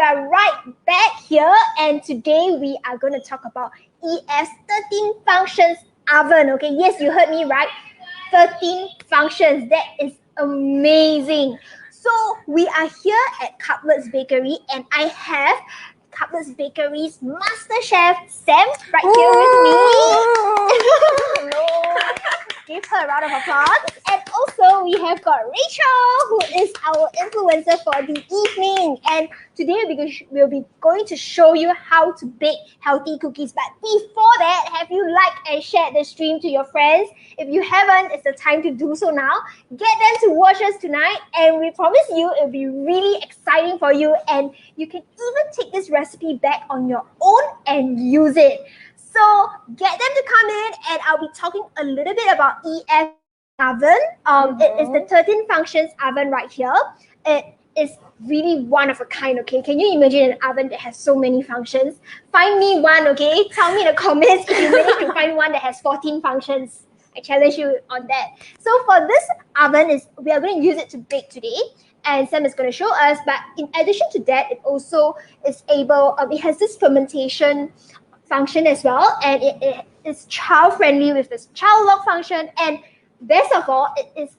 are right back here, and today we are going to talk about EF's 13 functions oven. Okay, yes, you heard me right. 13 functions. That is amazing. So we are here at Cupplets Bakery, and I have Cupplets Bakery's Master Chef Sam right here with me. Hello. Give her a round of applause. And also we have got Rachel, who is our influencer for the evening. And today we'll be going to show you how to bake healthy cookies. But before that, have you liked and shared the stream to your friends? If you haven't, it's the time to do so now. Get them to watch us tonight, and we promise you it'll be really exciting for you, and you can even take this recipe back on your own and use it. So get them to come in, and I'll be talking a little bit about EF oven. It is the 13 functions oven right here. It is really one of a kind, okay? Can you imagine an oven that has so many functions? Find me one, okay? Tell me in the comments if you manage to find one that has 14 functions. I challenge you on that. So for this oven, we are going to use it to bake today, and Sam is going to show us. But in addition to that, it also is able, it has this fermentation function as well, and it is child friendly with this child lock function, and best of all, it is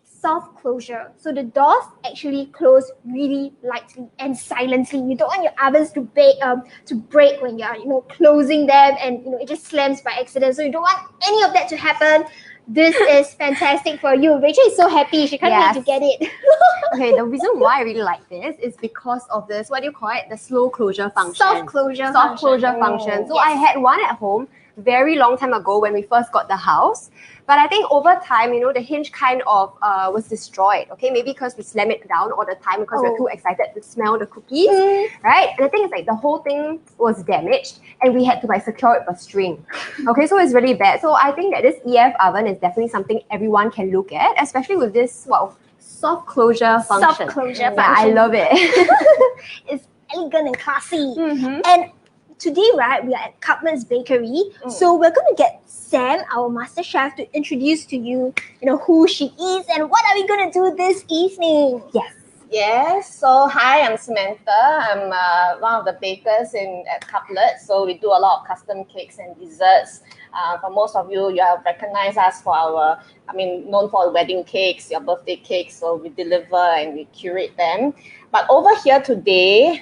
soft closure. So the doors actually close really lightly and silently. You don't want your ovens to break when you're closing them, and it just slams by accident. So you don't want any of that to happen. This is fantastic for you. Rachel is so happy. She can't wait to get it. Okay, the reason why I really like this is because of this, what do you call it? The slow closure function. Soft closure function. So I had one at home very long time ago when we first got the house. But I think over time, the hinge kind of was destroyed. Okay, maybe because we slam it down all the time because we're too excited to smell the cookies, right? And the thing is, the whole thing was damaged, and we had to secure it with a string. Okay, so it's really bad. So I think that this EF oven is definitely something everyone can look at, especially with this soft closure function. function. I love it. It's elegant and classy. And today, right, we are at Cupplets Bakery. So we're going to get Sam, our master chef, to introduce to you, who she is and what are we going to do this evening. Yes. So hi, I'm Samantha. I'm one of the bakers at Cupplets. So we do a lot of custom cakes and desserts. For most of you, you have recognized us for known for wedding cakes, your birthday cakes. So we deliver and we curate them. But over here today,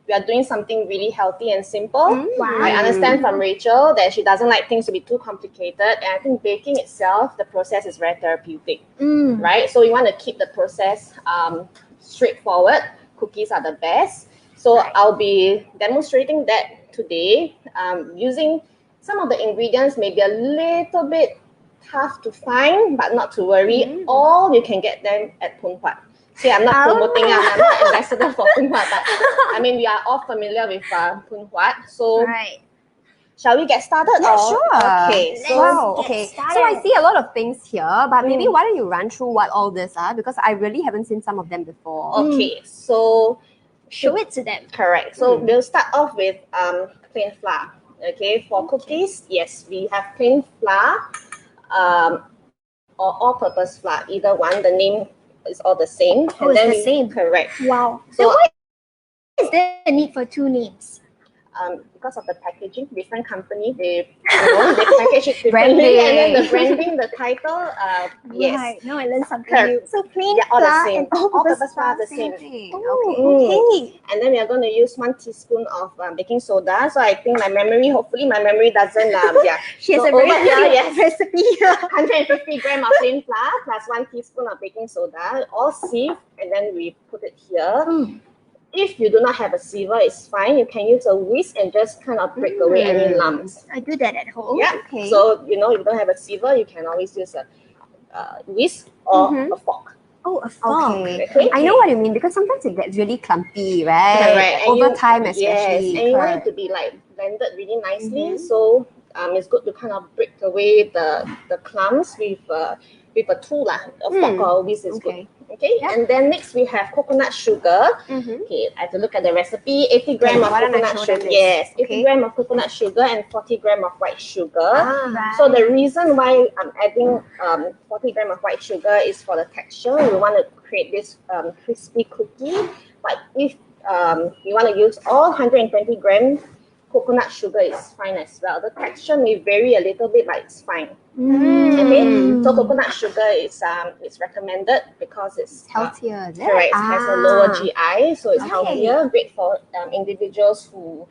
we are doing something really healthy and simple. Wow. I understand from Rachel that she doesn't like things to be too complicated. And I think baking itself, the process is very therapeutic, right? So you want to keep the process straightforward. Cookies are the best. So I'll be demonstrating that today using some of the ingredients, maybe a little bit tough to find, but not to worry. All you can get them at Phoon Huat. See, I'm not promoting, I'm not ambassador for Phoon Huat, but we are all familiar with Phoon Huat. So, shall we get started? Yeah, sure. Okay. So, so I see a lot of things here, but maybe why don't you run through what all this are? Because I really haven't seen some of them before. Okay, so show it to them. Correct. So we'll start off with plain flour. Okay, for cookies, yes, we have plain flour or all-purpose flour. Either one, the name is all the same. It's the same. Correct. Wow. So why is there a need for two names? Because of the packaging, different company, they package it differently, and then the branding, the title, yes. Right, now I learned something new. So plain all the flour same. and all-purpose flour the same. Okay. And then we are going to use 1 teaspoon of baking soda. So I think hopefully my memory doesn't, She has so a very good recipe. 150 grams of plain flour plus 1 teaspoon of baking soda, all sieved, and then we put it here. If you do not have a sieve, it's fine. You can use a whisk and just kind of break away any lumps. I do that at home. Yeah. Okay. So, if you don't have a sieve, you can always use a whisk or a fork. Oh, a fork. Okay. I know what you mean, because sometimes it gets really clumpy, right? Correct. Over time especially. Yes, and you want it to be blended really nicely. So it's good to kind of break away the clumps with a tool, a fork or a whisk is good. Okay, and then next we have coconut sugar. Okay, I have to look at the recipe. 80 grams of coconut sugar. Yes, 80 grams of coconut sugar and 40 grams of white sugar. So the reason why I'm adding 40 grams of white sugar is for the texture. We want to create this crispy cookie. But if you want to use all 120 gram coconut sugar is fine as well. The texture may vary a little bit, but it's fine. Okay, so coconut sugar is it's recommended because it's Healthier, is it? correct. It has a lower GI, so it's Okay. healthier. Great for individuals who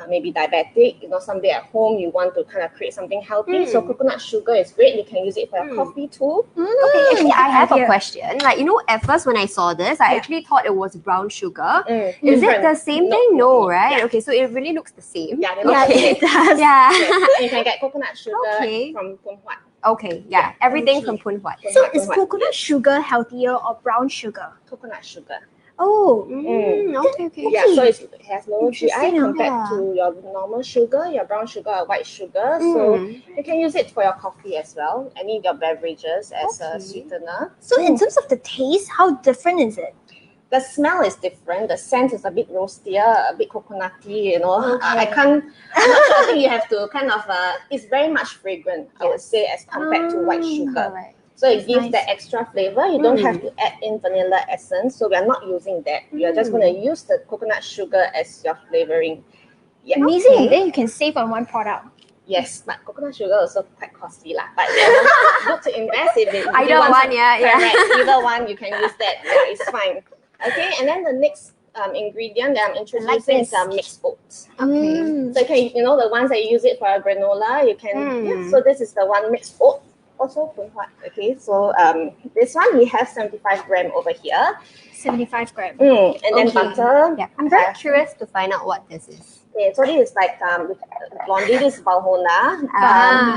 maybe diabetic. You know, someday at home you want to kind of create something healthy. So coconut sugar is great. You can use it for your coffee too. Okay, actually, I have a question. Like, you know, at first when I saw this, I actually thought it was brown sugar. Is it the same thing? No, right? Yeah. Okay, so it really looks the same. Yeah, they look the same. it does. Yeah. Yes, you can get coconut sugar Okay. from Phoon Huat. Okay, yeah. Everything from Phoon Huat. So is coconut sugar healthier or brown sugar? Coconut sugar. Oh, Okay. Yeah, so it has lower GI Interesting, compared yeah. to your normal sugar, your brown sugar or white sugar. So you can use it for your coffee as well, any of your beverages as a sweetener. so in terms of the taste, how different is it? The smell is different. The scent is a bit roastier, a bit coconutty, you know. I'm not sure. I think you have to kind of, it's very much fragrant, I would say, as compared to white sugar. Correct. So it gives nice. that extra flavor. You don't have to add in vanilla essence. So we are not using that. We are just going to use the coconut sugar as your flavoring. Yeah. Amazing. Then you can save on one product. Yes, but coconut sugar also quite costly lah. But you know, good to invest if it. Either one, yeah. Correct. Either one, you can use that. Yeah, it's fine. Okay, and then the next ingredient that I'm introducing is mixed oats. Okay. So you can, you know, the ones that you use it for a granola, you can. Yeah, so this is the one mixed oat. Also Phoon Huat. Okay, so this one we have 75 gram over here. 75 grams. And then butter. Yeah, I'm very curious to find out what this is. Okay, so this is like blondie. This is Valhona.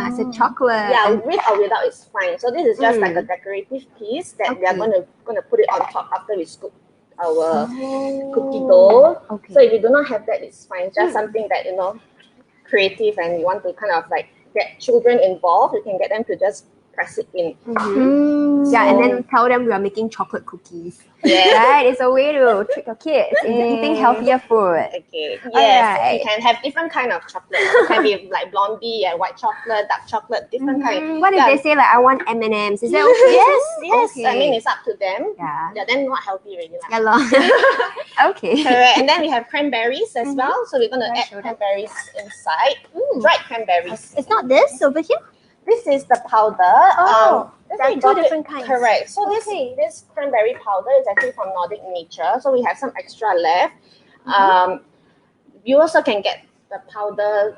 It's a chocolate. Yeah, with or without it's fine. So this is just like a decorative piece that we are gonna put it on top after we scoop our cookie dough. Okay. So if you do not have that, it's fine. Just something that, you know, creative and you want to kind of like get children involved, you can get them to just press it in. Yeah, and then tell them we are making chocolate cookies. Yeah. Right? It's a way to trick your kids into eating healthier food. Okay. Yes. Alright. You can have different kind of chocolate. It can be like blondie and white chocolate, dark chocolate, different kind. What if they say like I want M&Ms? Is that okay? Yes. Okay. I mean, it's up to them. Yeah. Yeah, then not healthy already. Yeah, lor. Okay. Correct. And then we have cranberries as well. So we're gonna add cranberries inside. Dried cranberries. It's not this over here? This is the powder. There are two different kinds. Correct. So this cranberry powder is actually from Nordic Nature. So we have some extra left. You also can get the powder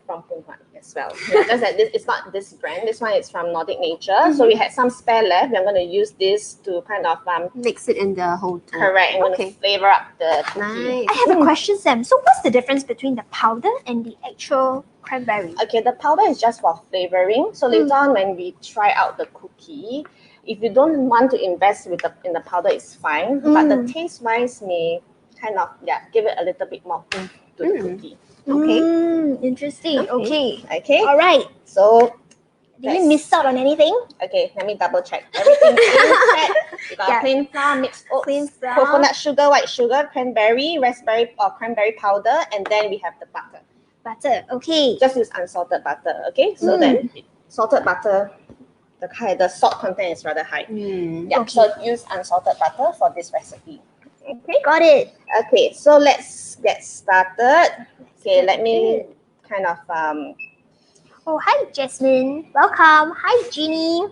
from Phoon Huat as well. Yeah, just that it's not this brand. This one is from Nordic Nature. So we had some spare left. We're going to use this to kind of Mix it in the whole thing. correct. I'm going to flavor up the cookie. Nice. I have a question, Sam. So what's the difference between the powder and the actual cranberry? Okay, the powder is just for flavoring. So later on when we try out the cookie, if you don't want to invest in the powder, it's fine. But the taste wise may kind of give it a little bit more oomph to the cookie. Okay. Interesting. Okay. Okay. All right. So Did we miss out on anything? okay, let me double check. Everything is set. You got plain flour, mixed oats, Plain flour. coconut sugar, white sugar, cranberry, raspberry or cranberry powder, and then we have the butter. Butter. Okay. Just use unsalted butter, okay? So then salted butter, the salt content is rather high. Yeah, so use unsalted butter for this recipe. Okay. Got it. Okay, so let's get started. Okay, let me kind of Oh, hi, Jasmine. Welcome. Hi, Jeannie.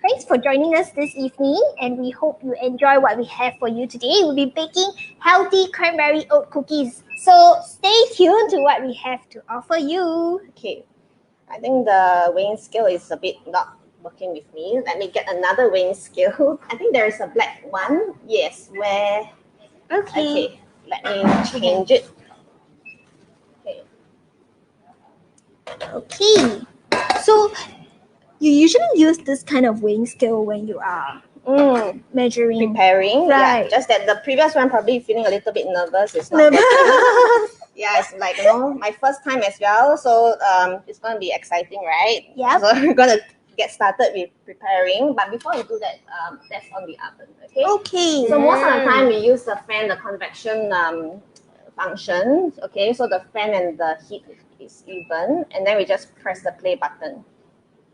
Thanks for joining us this evening, and we hope you enjoy what we have for you today. We'll be baking healthy cranberry oat cookies. So stay tuned to what we have to offer you. okay. I think the weighing scale is a bit not working with me. Let me get another weighing scale. I think there is a black one. Yes, where Okay. let me change it. Okay. So you usually use this kind of weighing scale when you are measuring. Preparing. Right. Yeah, just that the previous one probably feeling a little bit nervous. It's not working. Yeah, it's like, my first time as well. So it's gonna be exciting, right? Yep. So we're gonna get started with preparing. But before we do that, that's on the oven. Okay. Okay. So most of the time we use the fan, the convection function. Okay, so the fan and the heat is even, and then we just press the play button.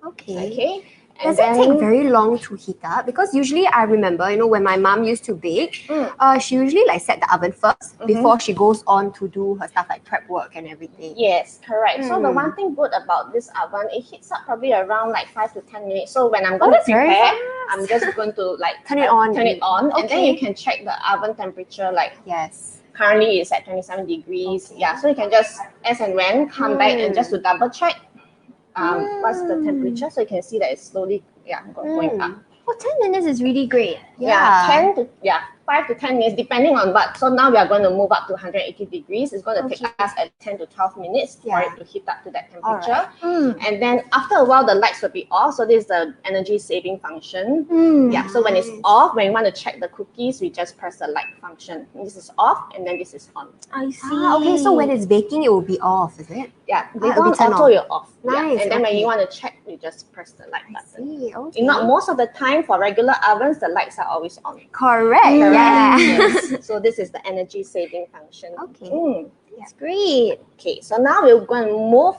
Okay. Okay, Does it take very long to heat up? Because usually I remember, you know, when my mom used to bake, she usually like set the oven first before she goes on to do her stuff like prep work and everything. Yes, correct. So the one thing good about this oven, it heats up probably around like 5 to 10 minutes. So when I'm going to prepare, I'm just going to like turn it on, and then you can check the oven temperature. Like currently it's at 27 degrees. Yeah, so you can just as and when come back and just to double check what's the temperature, so you can see that it's slowly going up. Well, 10 minutes is really great. Yeah, 5 to 10 minutes, depending on what. So now we are going to move up to 180 degrees. It's going to take us at 10 to 12 minutes for it to heat up to that temperature. And then after a while, the lights will be off. So this is the energy saving function. So when it's off, when you want to check the cookies, we just press the light function. And this is off, and then this is on. I see. Okay, so when it's baking, it will be off, is it? Yeah, later on, auto you're off. Nice. And then when you want to check, you just press the light button. Okay. If not, most of the time for regular ovens, the lights are always on. Correct. Yeah. Yes. So this is the energy saving function. Okay. That's great. Okay, so now we're going to move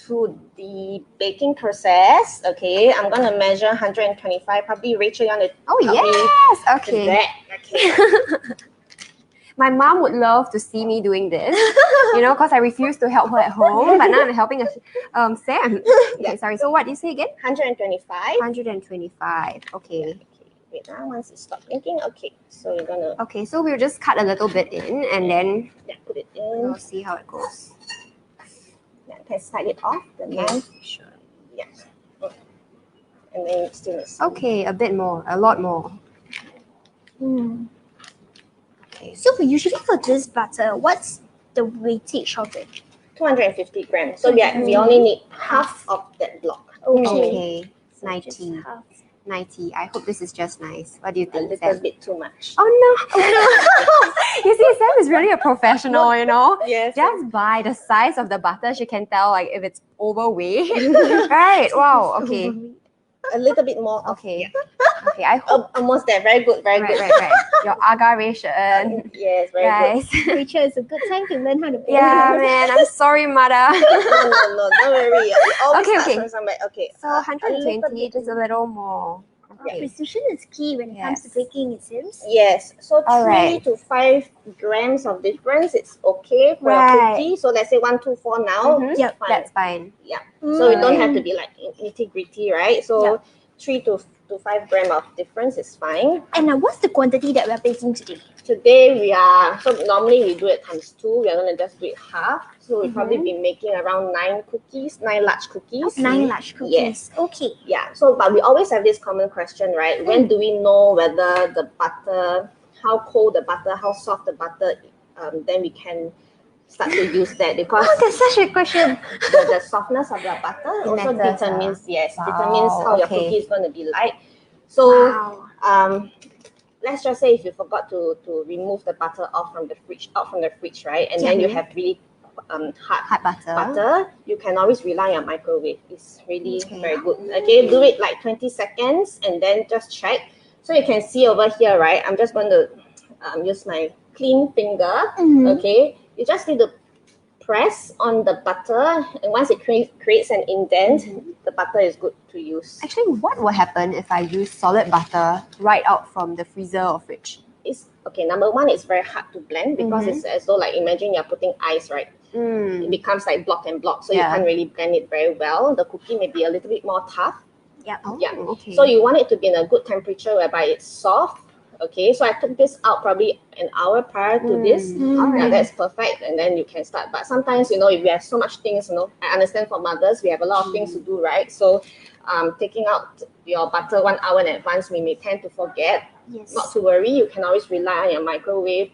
to the baking process. Okay, I'm going to measure 125. Probably Rachel, you want to yes. Okay. Okay. My mom would love to see me doing this, you know, because I refuse to help her at home. But now I'm helping Sam. Okay, sorry. So what did you say again? 125. 125. Okay. Wait, now once it stops blinking. Okay, so you're gonna. Okay, so we'll just cut a little bit in, and then put it in. We'll see how it goes. Yeah, can slide it off the knife. Sure. Yeah. And then it's still. Okay, a bit more, a lot more. Okay. So usually for this butter, what's the weightage of it? 250 grams. So we only need half of that block. Okay. So 90. 90. I hope this is just nice. What do you think, A little bit too much. Oh no! You see, Sam is really a professional, you know? Yes. Just by the size of the butter, she can tell like if it's overweight. Right? Wow. Okay. A little bit more. Okay. Okay. I hope. Almost there. Very good. Very good. Right. Your aggravation. Yes. Very good. Rachel, it's a good time to learn how to bake. Yeah, man. I'm sorry, mother. No. Don't worry. Okay. Okay. So 120, just a little more. Okay. Precision is key when it comes to baking, it seems. Yes. So 3 right. to 5 grams of difference, it's okay for a cookie. So let's say 1, 2, 4 now. Yep, fine. That's fine. Yeah. So we don't have to be like nitty gritty, right? So 3 to 5 grams of difference is fine. And what's the quantity that we're baking today? Today so normally we do it times 2. We are going to just do it half. So we'll probably be making around 9 large cookies. 9 large cookies. Yes. Okay. Yeah. So, but we always have this common question, right? When do we know whether the butter, how cold the butter, how soft the butter, then we can start to use that, because that's such a question. the softness of the butter also determines how your cookie is going to be like. So let's just say if you forgot to remove the butter out from the fridge, right? And then you have really hard butter, you can always rely on microwave. It's really very good. Okay, do it like 20 seconds and then just check. So you can see over here, right? I'm just going to use my clean finger. Okay, you just need to press on the butter, and once it creates an indent, the butter is good to use. Actually, what will happen if I use solid butter right out from the freezer or fridge? It's okay. Number one, it's very hard to blend because it's as though like imagine you're putting ice, right? It becomes like block and block, so you can't really blend it very well. The cookie may be a little bit more tough. Okay. So you want it to be in a good temperature whereby it's soft. Okay, so I took this out probably an hour prior to this. Yeah, that's perfect, and then you can start. But sometimes, if we have so much things, I understand for mothers, we have a lot of things to do, right? So taking out your butter 1 hour in advance, we may tend to forget. Not to worry, you can always rely on your microwave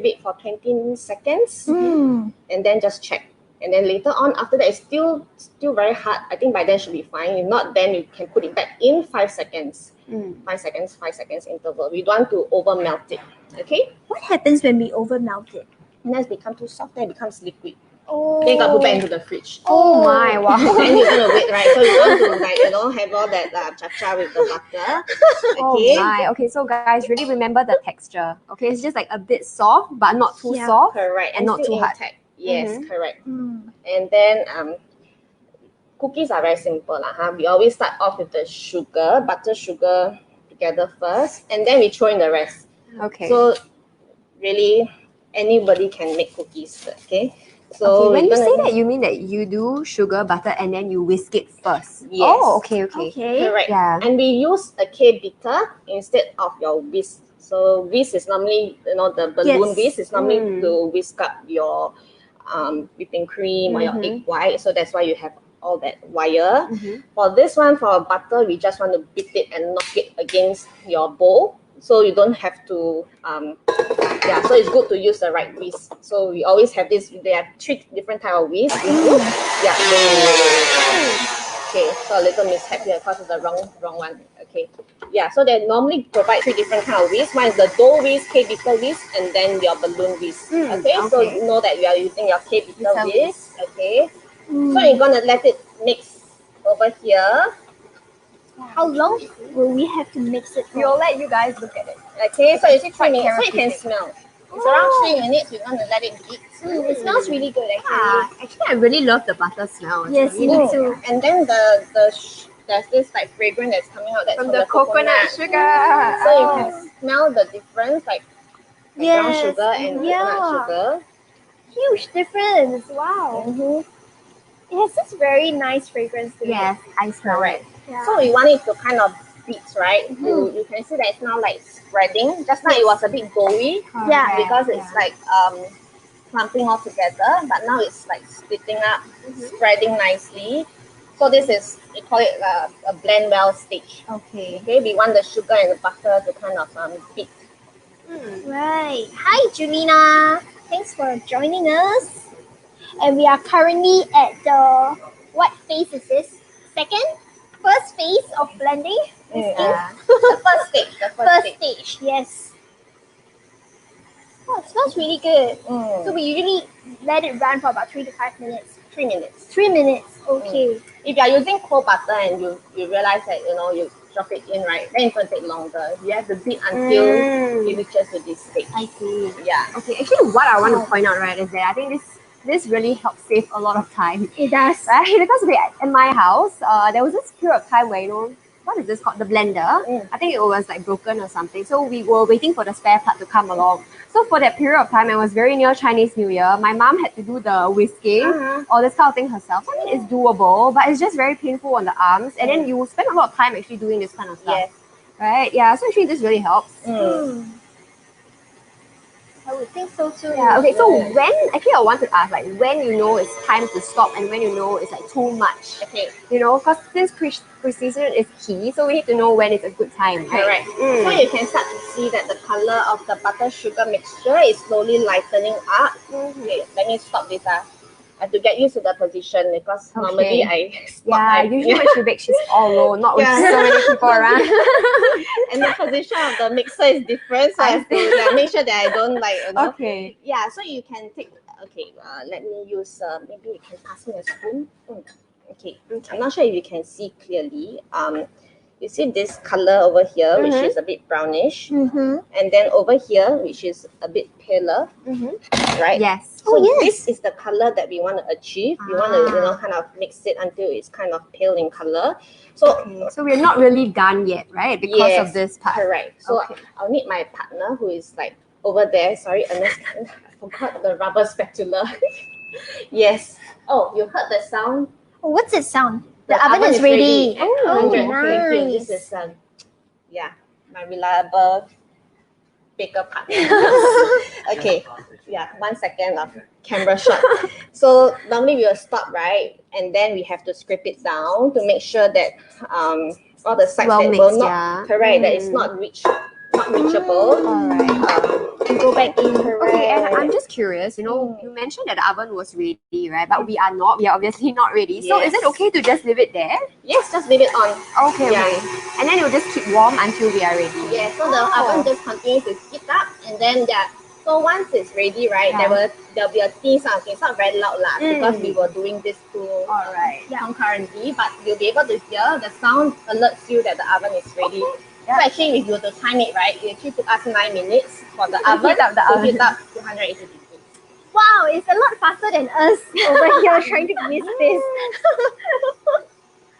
it for 20 seconds, and then just check. And then later on, after that, it's still very hard. I think by then should be fine. If not, then you can put it back in 5 seconds. 5 seconds interval. We don't want to over melt it. Okay? What happens when we over melt it? And then it becomes too soft, then it becomes liquid. Oh. Then you got to put back into the fridge. Oh my, wow. Then you're gonna wait, right? So you want to have all that cha-cha with the butter. Okay. Oh my. Okay, so guys, really remember the texture. Okay, it's just like a bit soft, but not too soft. Correct. And not too hard. Yes, correct. And then cookies are very simple. We always start off with the sugar, butter, sugar together first, and then we throw in the rest. Okay. So really, anybody can make cookies. Okay. So okay, when you say that, you mean that you do sugar, butter, and then you whisk it first? Yes. Oh, okay, okay. Correct. Yeah. And we use a K beater instead of your whisk. So whisk is normally, the balloon whisk is normally to whisk up your whipping cream or your egg white. So that's why you have all that wire. For this one, for butter, we just want to beat it and knock it against your bowl. So you don't have to, so it's good to use the right whisk. So we always have this, there are 3 different type of whisk. Yeah. Okay, so a little mishap here because it's the wrong one. Okay. Yeah, so they normally provide 3 different kind of whisk. One is the dough whisk, K-beater whisk, and then your balloon whisk. Okay, so you know that you are using your K-beater whisk. Okay. So you're gonna let it mix over here. How long will we have to mix it for? We'll let you guys look at it. Okay, so it's 3 quite minutes. So you can therapeutic. smell. It's around 3 minutes. We're gonna let it heat. It smells really good actually. Actually, I really love the butter smell. Yes, It's really me nice. too. And then there's this like fragrance that's coming out that's From the coconut sugar. So you can smell the difference, like brown Yes, sugar and coconut sugar. Huge difference. Wow. It has this very nice fragrance to Yes, I smell it. Correct. Yeah. So you want it to kind of beat, right? You can see that it's now like spreading. Just now it was a bit doughy. Yeah. Because it's like clumping all together, but now it's like splitting up, spreading nicely. So this is, we call it a blend well stage. Okay. Okay, we want the sugar and the butter to kind of beat. Right. Hi, Julina. Thanks for joining us. And we are currently at the, what phase is this? First phase of blending? Yeah. The first stage. First stage, yes. Oh, it smells really good. So we usually let it run for about 3 to 5 minutes. 3 minutes. 3 minutes, okay. If you are using cold butter and you realize that you drop it in, right, then it's going to take longer. You have to beat until it reaches to this stage. I see. Yeah. Okay, actually what I want to point out, right, is that I think this really helps save a lot of time. It does. Right? Because in my house, there was this period of time where, what is this called? The blender. I think it was like broken or something. So we were waiting for the spare part to come along. So for that period of time, it was very near Chinese New Year. My mom had to do the whisking, all this kind of thing herself. I mean, it's doable, but it's just very painful on the arms. And then you spend a lot of time actually doing this kind of stuff. Yes. Right? Yeah, so actually this really helps. I would think so too. Yeah, okay, so actually I want to ask, like, when you know it's time to stop and when you know it's like too much. Okay. Because this precision is key, so we need to know when it's a good time, right? Correct. So you can start to see that the color of the butter sugar mixture is slowly lightening up. Okay, let me stop this. I have to get used to the position because normally I stop. Usually when she bakes, she's all low, not with so many people around. And the position of the mixer is different, so I have to make sure that I don't Okay. Yeah, so you can take, let me use, maybe you can pass me a spoon. Okay, I'm not sure if you can see clearly. You see this color over here, which is a bit brownish, and then over here, which is a bit paler, right? Yes. So this is the color that we want to achieve. We want to, kind of mix it until it's kind of pale in color. So, so we're not really done yet, right? Because of this part. Correct. So I'll need my partner who is like over there. Sorry, Ernest, I forgot the rubber spatula. Yes. Oh, you heard the sound? Oh, what's the sound? The oven is ready. Oh, nice. This is my reliable baker partner. Okay. Yeah, 1 second of camera shot. So normally we will stop, right? And then we have to scrape it down to make sure that all the sides that will not correct, that it's not reachable. You go back in. Okay, and I'm just curious, you mentioned that the oven was ready, right? But we are not. We are obviously not ready. So is it okay to just leave it there? Yes, just leave it on. Okay. And then it will just keep warm until we are ready. Yeah, so the oven just continues to heat up, and then so once it's ready, right, there'll be a ting sound. Okay, it's not very loud because we were doing this too concurrently, but you'll be able to hear the sound alerts you that the oven is ready. So actually, if you were to time it right, it actually took us 9 minutes for the oven to heat up to 180 degrees. Wow, it's a lot faster than us over here trying to miss this.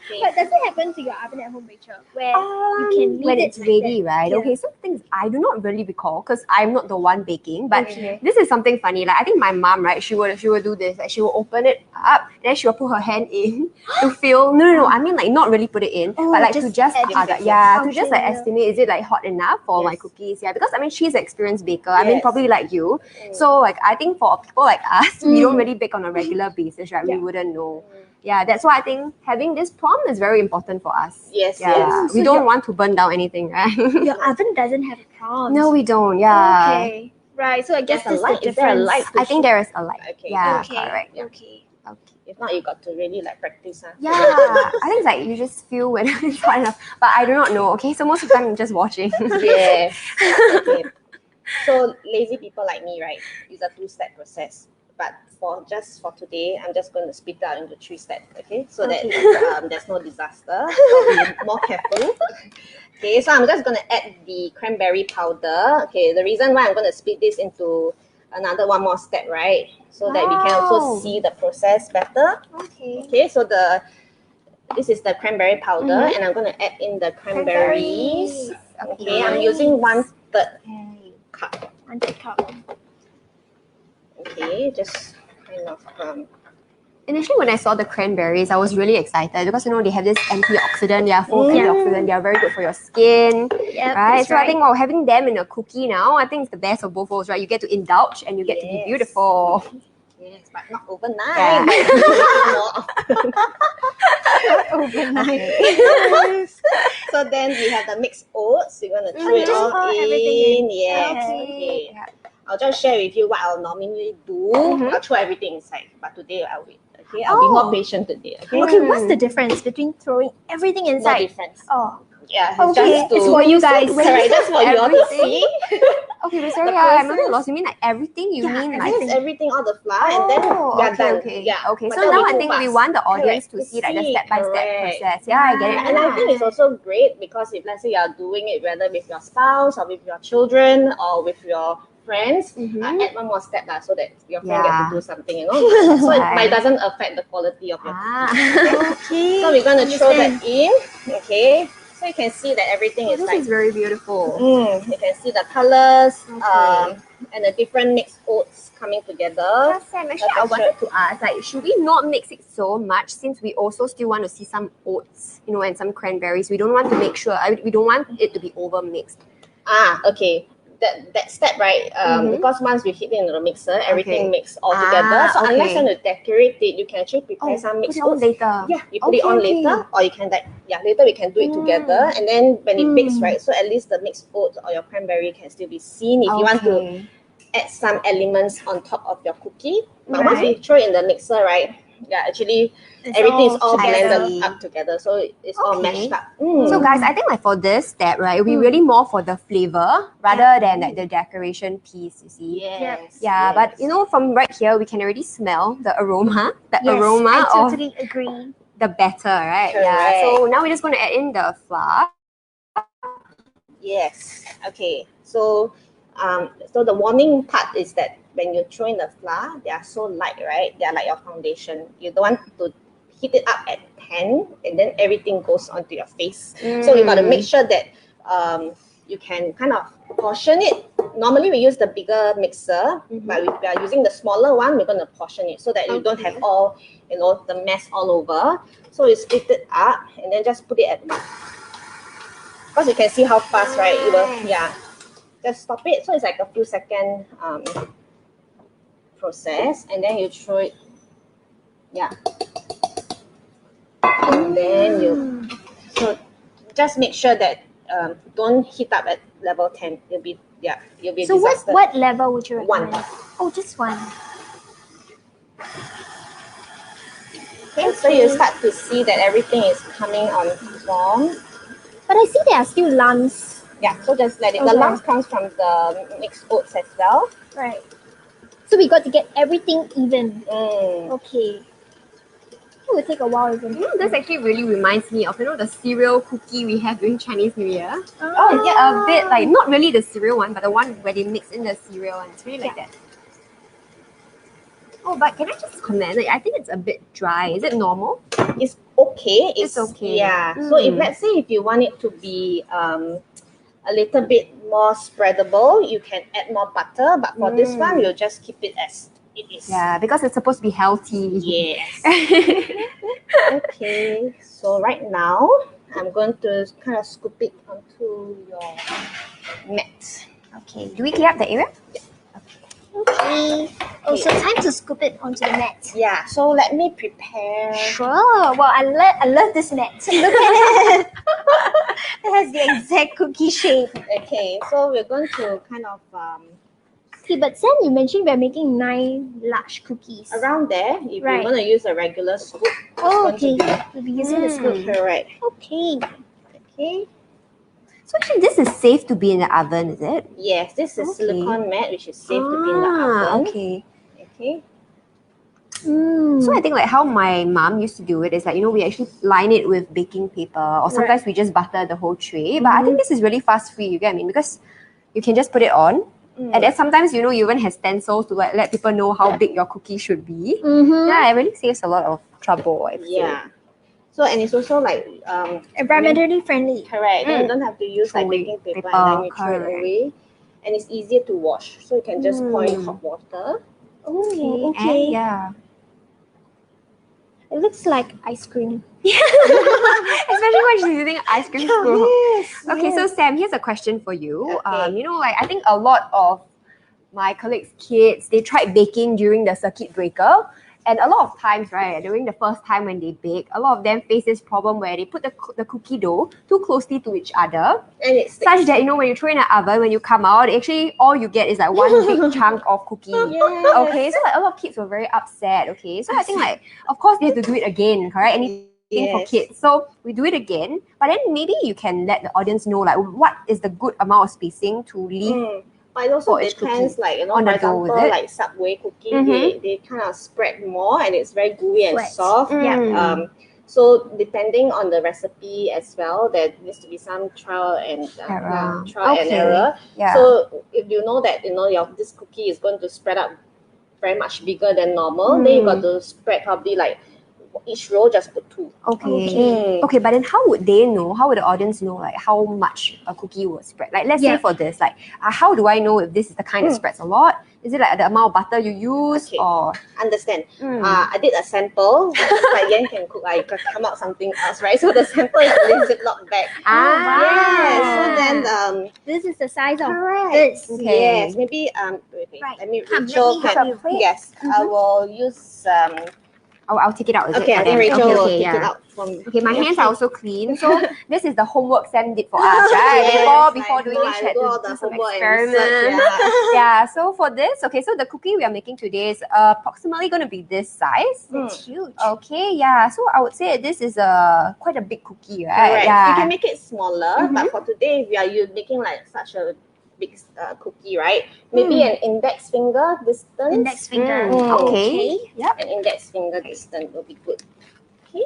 Okay. But does it happen to your oven at home, Rachel, where you can leave when it it's like ready, that? right? Yeah. Okay, some things I do not really recall because I'm not the one baking. But Okay. this is something funny. Like I think my mom, right? She would do this. Like she will open it up, and then she will put her hand in to feel. No. I mean like not really put it in, Oh, but like just to just estimate. to just like Okay. estimate is it like hot enough for my Yes. cookies? Yeah, because I mean she's an experienced baker. I mean Yes. probably like you. So like I think for people like us, we don't really bake on a regular basis, right? Yeah. We wouldn't know. Yeah, that's why I think having this prompt is very important for us. Yes, Yeah, yes. we So don't want to burn down anything, right? Your oven doesn't have a prompt. No, we don't. Yeah. Okay. Right. So I guess There's a that's light. the Is there a difference. light? I think there is a light. Okay. Yeah, Okay. correct. Okay. Okay. If not, you got to really like practice. Yeah, I think it's like you just feel when it's hot enough. But I do not know. Okay, so most of the time I'm just watching. Yes. Okay. So lazy people like me, right? It's a 2-step process. But for today, I'm just going to split it out into 3 steps. Okay, so that there's no disaster. I'll be more careful. Okay, so I'm just going to add the cranberry powder. Okay, the reason why I'm going to split this into one more step, right? So that we can also see the process better. Okay. Okay, so this is the cranberry powder, and I'm going to add in the cranberries. Okay, I'm using 1/3 cup. 1/3 cup. Okay, just kind of Initially, when I saw the cranberries, I was really excited because they have this antioxidant. They are full of antioxidant. They are very good for your skin, Yep, right? that's So I think having them in a cookie now, I think it's the best of both worlds, right? You get to indulge and you get to be Yes. beautiful. yes, but not overnight. Yeah. But more often. overnight. Yes. So then we have the mixed oats. We're gonna throw it just all pour in. everything in. Yes. Okay. Okay. Yeah. I'll just share with you what I'll normally do. I'll throw everything inside, but today I'll wait. Okay, I'll be more patient today. Okay. Okay, what's the difference between throwing everything No inside? difference. Oh, Yeah. okay. Just to, It's for you guys. Alright, just for you all to see. Okay, but sorry, The I'm a bit process- lost. You mean like everything? You mean like Yes, everything, all the flour, and then we are done. okay. Yeah. Okay, But so that'll now be I too think we fast. want the audience Correct. to see like the step-by-step Correct. process. Yeah, I get it. And I think it's also great because if let's say you are doing it whether with your spouse or with your children or with your friends, add one more step so that your friend get to do something, so it doesn't affect the quality of your okay. So we're going to throw that in, okay? So you can see that everything is This like, is very beautiful. you can see the colors and the different mixed oats coming together. Sam, actually, I wanted to ask, like, should we not mix it so much since we also still want to see some oats, and some cranberries? We don't want to make sure, we don't want it to be over mixed. Okay. That step, right? Because once we hit it into the mixer, everything mixed all together. So unless you want to decorate it, you can actually prepare some mixed oats. Later. Yeah, you put it on later, or you can later we can do it together. And then when it bakes, right? So at least the mixed oats or your cranberry can still be seen if you want to add some elements on top of your cookie. But once we throw it in the mixer, right? Yeah, actually everything is all blended up together, so it's all mashed up. So guys, I think like for this step, right, we really more for the flavor rather than like the decoration piece, you see. Yes. Yeah, but from right here we can already smell the aroma. I totally agree. The batter, right? Correct. Yeah. So now we're just going to add in the flour. Yes. Okay. So the warning part is that when you throw in the flour, they are so light, right? They are like your foundation. You don't want to heat it up at 10 and then everything goes onto your face. So you got to make sure that you can kind of portion it. Normally we use the bigger mixer, but we are using the smaller one. We're going to portion it so that you don't have all, the mess all over. So you split it up and then just put it at once. Because you can see how fast, right? It will, just stop it. So it's like a few second process, and then you throw it. And then so just make sure that don't heat up at level 10. You'll be So what level would you recommend? 1. Oh, just 1. Okay, so you start to see that everything is coming on form. But I see there are still lumps. Yeah, so just let it. The lumps comes from the mixed oats as well. Right. So we got to get everything even. Okay. It will take a while, isn't it? This actually really reminds me of the cereal cookie we have during Chinese New Year. Oh, Yeah, a bit like not really the cereal one, but the one where they mix in the cereal, and it's really like that. Oh, but can I just comment? Like, I think it's a bit dry. Is it normal? It's okay. It's okay. Yeah. So if let's say if you want it to be a little bit more spreadable, you can add more butter. But for this one, we'll just keep it as it is. Yeah, because it's supposed to be healthy. Yes. Okay. So right now, I'm going to kind of scoop it onto your mat. Okay. Do we clear up the area? Okay. Oh, so time to scoop it onto the mat. Yeah. So let me prepare. Sure. Well, I love this mat. Look at it. It has the exact cookie shape. Okay. So we're going to kind of Okay, but Sam, you mentioned we're making 9 large cookies. around there. If Right. you're going to use a regular scoop, Oh, it's going okay. We'll be using the scoop. correct. Okay. Okay. So actually, this is safe to be in the oven, is it? Yes, this is Okay. silicone mat, which is safe to be in the oven. Okay. Okay. So I think like how my mom used to do it is like, we actually line it with baking paper, or sometimes we just butter the whole tray. But I think this is really fast free, you get what I mean? Because you can just put it on. And then sometimes, you even have stencils to like let people know how big your cookie should be. Yeah, it really saves a lot of trouble, I feel. Yeah. So and it's also like Environmentally friendly. correct. Then you don't have to use like Throw baking it, paper paper, and then you throw it correct. away. And it's easier to wash. So you can just pour in hot water. Oh, And okay. yeah. It looks like ice cream. Especially when she's using ice cream scoop. Yes. Okay, so Sam, here's a question for you. Okay. Like I think a lot of my colleagues' kids, they tried baking during the circuit breaker. And a lot of times, right, during the first time when they bake, a lot of them face this problem where they put the cookie dough too closely to each other, And it's such that, when you throw in the oven, when you come out, actually all you get is like one big chunk of cookie. Yes. Okay, so like a lot of kids were very upset. Okay, so I think like, of course, they have to do it again, correct? Anything for Yes. kids. So we do it again, but then maybe you can let the audience know like what is the good amount of spacing to leave. But it also for each depends, cookie like, on for the dough, is example, it? like Subway cookie, they kind of spread more and it's very gooey and Flat. soft. Yeah. So depending on the recipe as well, there needs to be some trial and Error. and error. Yeah. So if you know that this cookie is going to spread out very much bigger than normal, then you got to spread probably like each row just put 2. Okay. Okay, but then how would they know? How would the audience know like how much a cookie will spread? Like let's say for this, like how do I know if this is the kind that spreads a lot? Is it like the amount of butter you use Okay. or? Understand. I did a sample. Like Yan can cook, I could come out something else, right? So the sample is a Ziploc bag. Yes. So then This is the size of correct. this. Okay. Yes. Maybe wait, Right. let me Come, Rachel let me help you. can yes. I will use I'll take it out. Is okay, it? I think Okay, Rachel will okay, take yeah. it out from Okay, my hands are also clean. So this is the homework Sam did for us, right? Yes, before I doing know, this, I she had do all to the do some homework and experiment. research, Yeah, so for this, okay, so the cookie we are making today is approximately going to be this size. It's huge. Okay, yeah, so I would say this is quite a big cookie, right? Correct. Yeah. You can make it smaller, but for today, if you are making like such a big cookie, right? Maybe an index finger distance. Index finger. Okay. Yep. An index finger distance will be good. Okay.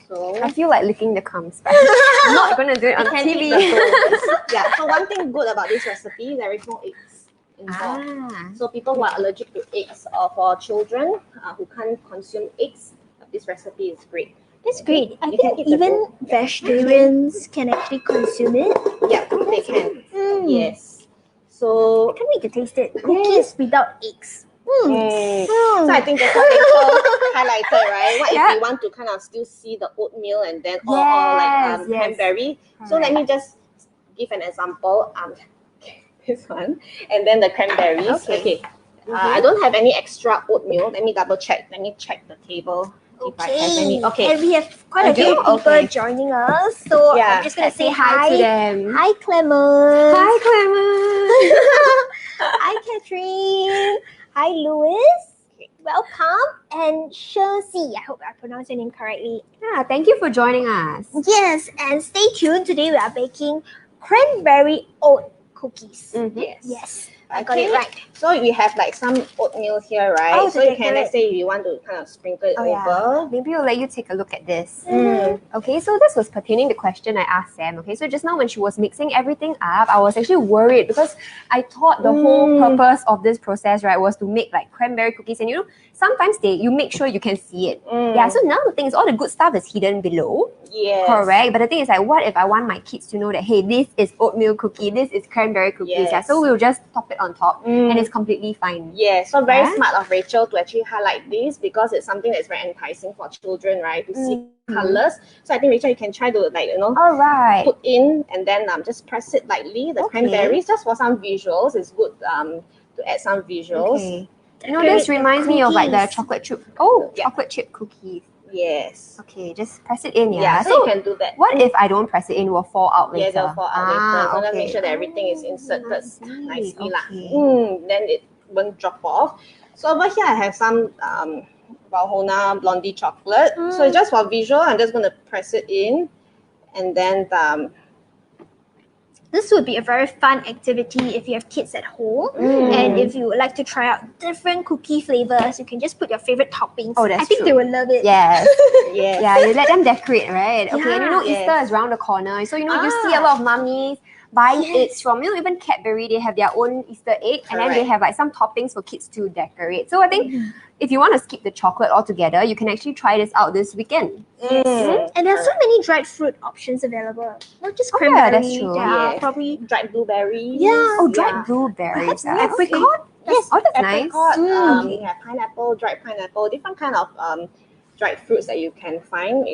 So I feel like licking the crumbs, but I'm not going to do it on can TV. eat the dough. Yeah. So one thing good about this recipe, there is no eggs involved. So people who are allergic to eggs or for children who can't consume eggs, this recipe is great. That's great. I You can think eat the even dough. vegetarians can actually consume it. Yeah, they can. Mm. Yes. So I can't wait to taste it. Cookies without eggs. So I think that's what Rachel highlighted, right? What Yeah. if you want to kind of still see the oatmeal and then or Yes, like yes. cranberry? So let me just give an example. This one, and then the cranberries. Okay. I don't have any extra oatmeal. Let me double check. Let me check the table. If I have any. Okay. And we have quite a few people Okay. joining us. So Yeah. I'm just going to say hi to them. Hi, Clement. Hi, Clement. Hi, Catherine. Hi, Louis. Welcome. And Shirley. I hope I pronounced your name correctly. Yeah, thank you for joining us. Yes, and stay tuned. Today we are baking cranberry oat cookies. Yes. Yes. I got it right. So we have like some oatmeal here, right? Oh, so you can, let's say you want to kind of sprinkle it over. Maybe I'll let you take a look at this. Mm-hmm. Okay, so this was pertaining to the question I asked Sam. Okay, so just now when she was mixing everything up, I was actually worried because I thought the whole purpose of this process, right, was to make like cranberry cookies. And you know, sometimes you make sure you can see it. Yeah, so now the thing is all the good stuff is hidden below. Yes. Correct. But the thing is like, what if I want my kids to know that, hey, this is oatmeal cookie, this is cranberry cookies. Yes. Yeah, so we'll just top it on top and it's completely fine. Yeah, so very smart of Rachel to actually highlight this because it's something that's very enticing for children, right? To see colors. So I think Rachel, you can try to like, you know, put in and then just press it lightly, the cranberries, just for some visuals. It's good to add some visuals. Okay. You know, this reminds me of like the chocolate chip. Chocolate chip cookies. Yes. Okay, just press it in, Yeah, so you can do that. What if I don't press it in? Will fall out later? Yeah, they'll fall out later. So let's make sure that everything is inserted nicely. Then it won't drop off. So over here I have some Valhona Blondie chocolate. So just for visual, I'm just going to press it in. And then this would be a very fun activity if you have kids at home. And if you would like to try out different cookie flavors, you can just put your favorite toppings. Oh, that's I think true. they will love it. Yes. Yes. Yeah, you let them decorate, right? Okay, and you know, Yes. Easter is around the corner. So, you know, you see a lot of mummies buying eggs from, you know, even Cadbury, they have their own Easter egg. And then they have like some toppings for kids to decorate. So I think if you want to skip the chocolate altogether, you can actually try this out this weekend. And there are so many dried fruit options available. Not just cranberry. That's true. There are probably dried blueberries. Dried blueberries. Perhaps Apricot? Yes, Oh, that's apricot. nice. We have pineapple, dried pineapple, different kind of dried fruits that you can find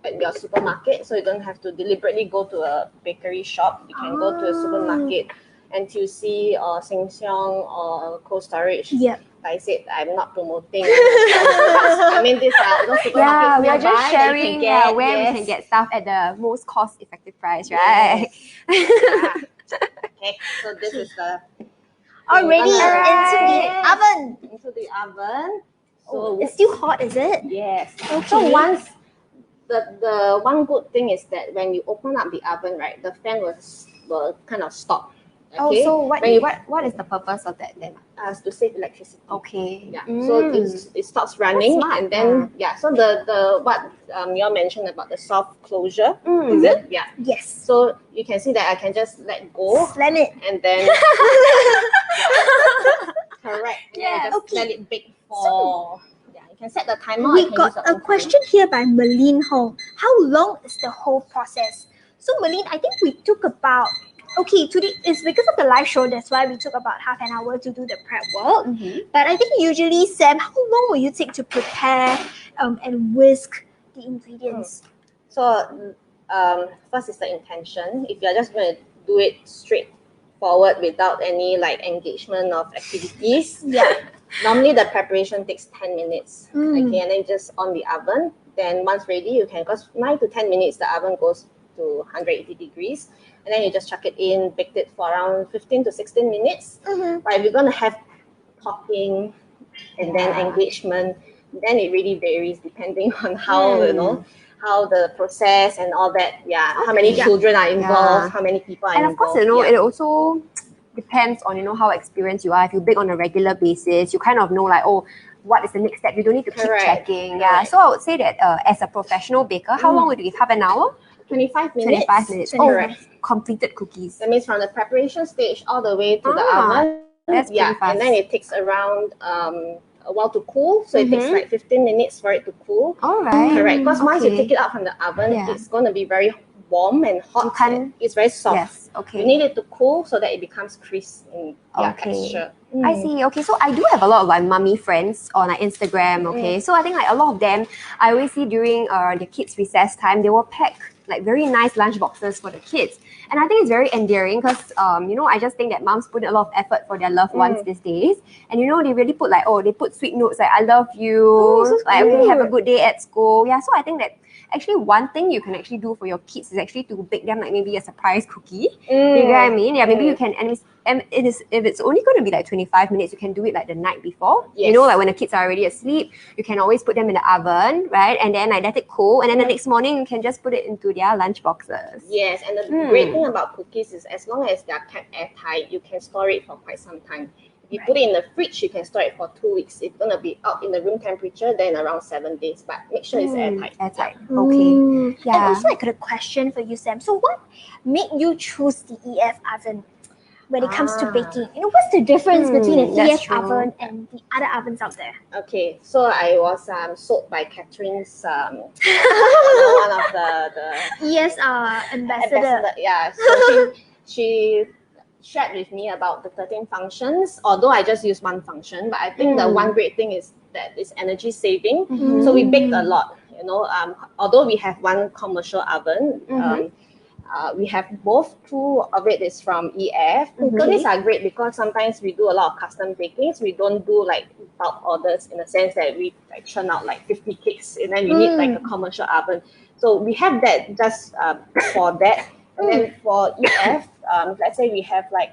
at your supermarket. So you don't have to deliberately go to a bakery shop. You can go to a supermarket, NTUC or Sheng Siong or Cold Storage. Yep. Like I said, I'm not promoting. I mean, these are supermarkets. Yeah, we are nearby just that you sharing can get, where we can get stuff at the most cost-effective price, right? Okay, so this is the already Alright. into the oven. into the oven. So It's still hot, is it? yes. Okay. So once the one good thing is that when you open up the oven, right, the fan will kind of stop. Okay? Oh, so what When you- what is the purpose of that then? To save electricity. Okay. Yeah. So it stops running, smart. and then So the what you all mentioned about the soft closure, is it? Yeah. Yes. So you can see that I can just let go, Slam it. and then correct. Yes. Just let it bake for. Yeah, you can set the timer. We you can got use your a own question here by Merlene Hong. How long is the whole process? So Merlene, I think we took about today it's because of the live show. That's why we took about half an hour to do the prep work. But I think usually, Sam, how long will you take to prepare and whisk the ingredients? So first is the intention. If you're just going to do it straightforward without any like engagement of activities, normally the preparation takes 10 minutes. Okay, and then just on the oven. Then once ready, you can, because 9 to 10 minutes the oven goes to 180 degrees. And then you just chuck it in, bake it for around 15 to 16 minutes. But if you're going to have popping and then engagement, then it really varies depending on how, you know, how the process and all that, how many children are involved, how many people are involved. And of course, you know, it also depends on, you know, how experienced you are. If you bake on a regular basis, you kind of know like, oh, what is the next step? You don't need to keep checking. Yeah, so I would say that as a professional baker, how long would you give? Half an hour? 25 minutes. 25 minutes. Correct. Completed cookies. That means from the preparation stage all the way to the oven. That's pretty fast. And then it takes around a while to cool. So it takes like 15 minutes for it to cool. All right. Correct. Because once you take it out from the oven, it's going to be very warm and hot. It's very soft. Yes. Okay. You need it to cool so that it becomes crisp in texture. I see. Okay, so I do have a lot of like mummy friends on like Instagram. Okay, so I think like a lot of them, I always see during the kids' recess time, they will pack like very nice lunch boxes for the kids, and I think it's very endearing because you know, I just think that moms put a lot of effort for their loved ones these days, and you know, they really put like, oh, they put sweet notes like I love you, like okay, have a good day at school. Yeah, so I think that actually one thing you can actually do for your kids is actually to bake them like maybe a surprise cookie. You get what I mean? Yeah, maybe you can, and and if it's only going to be like 25 minutes, you can do it like the night before. Yes. You know, like when the kids are already asleep, you can always put them in the oven, right? And then like let it cool, and then the next morning you can just put it into their lunch boxes. Yes, and the great thing about cookies is as long as they are kept airtight, you can store it for quite some time. If you put it in the fridge, you can store it for 2 weeks. It's gonna be out in the room temperature, then around 7 days. But make sure it's airtight. Airtight. Okay. And also, I got a question for you, Sam. So, what made you choose the EF oven when it comes to baking? You know, what's the difference between an EF oven and the other ovens out there? Okay, so I was sold by Catherine's one of the EF's ambassador. Yeah, so she shared with me about the 13 functions, although I just use one function, but I think the one great thing is that it's energy saving. So we baked a lot, you know, although we have one commercial oven, we have both. 2 of it is from EF. So these are great because sometimes we do a lot of custom bakings. We don't do like bulk orders in the sense that we like churn out like 50 cakes and then we need like a commercial oven. So we have that just for that. And then for EF, let's say we have like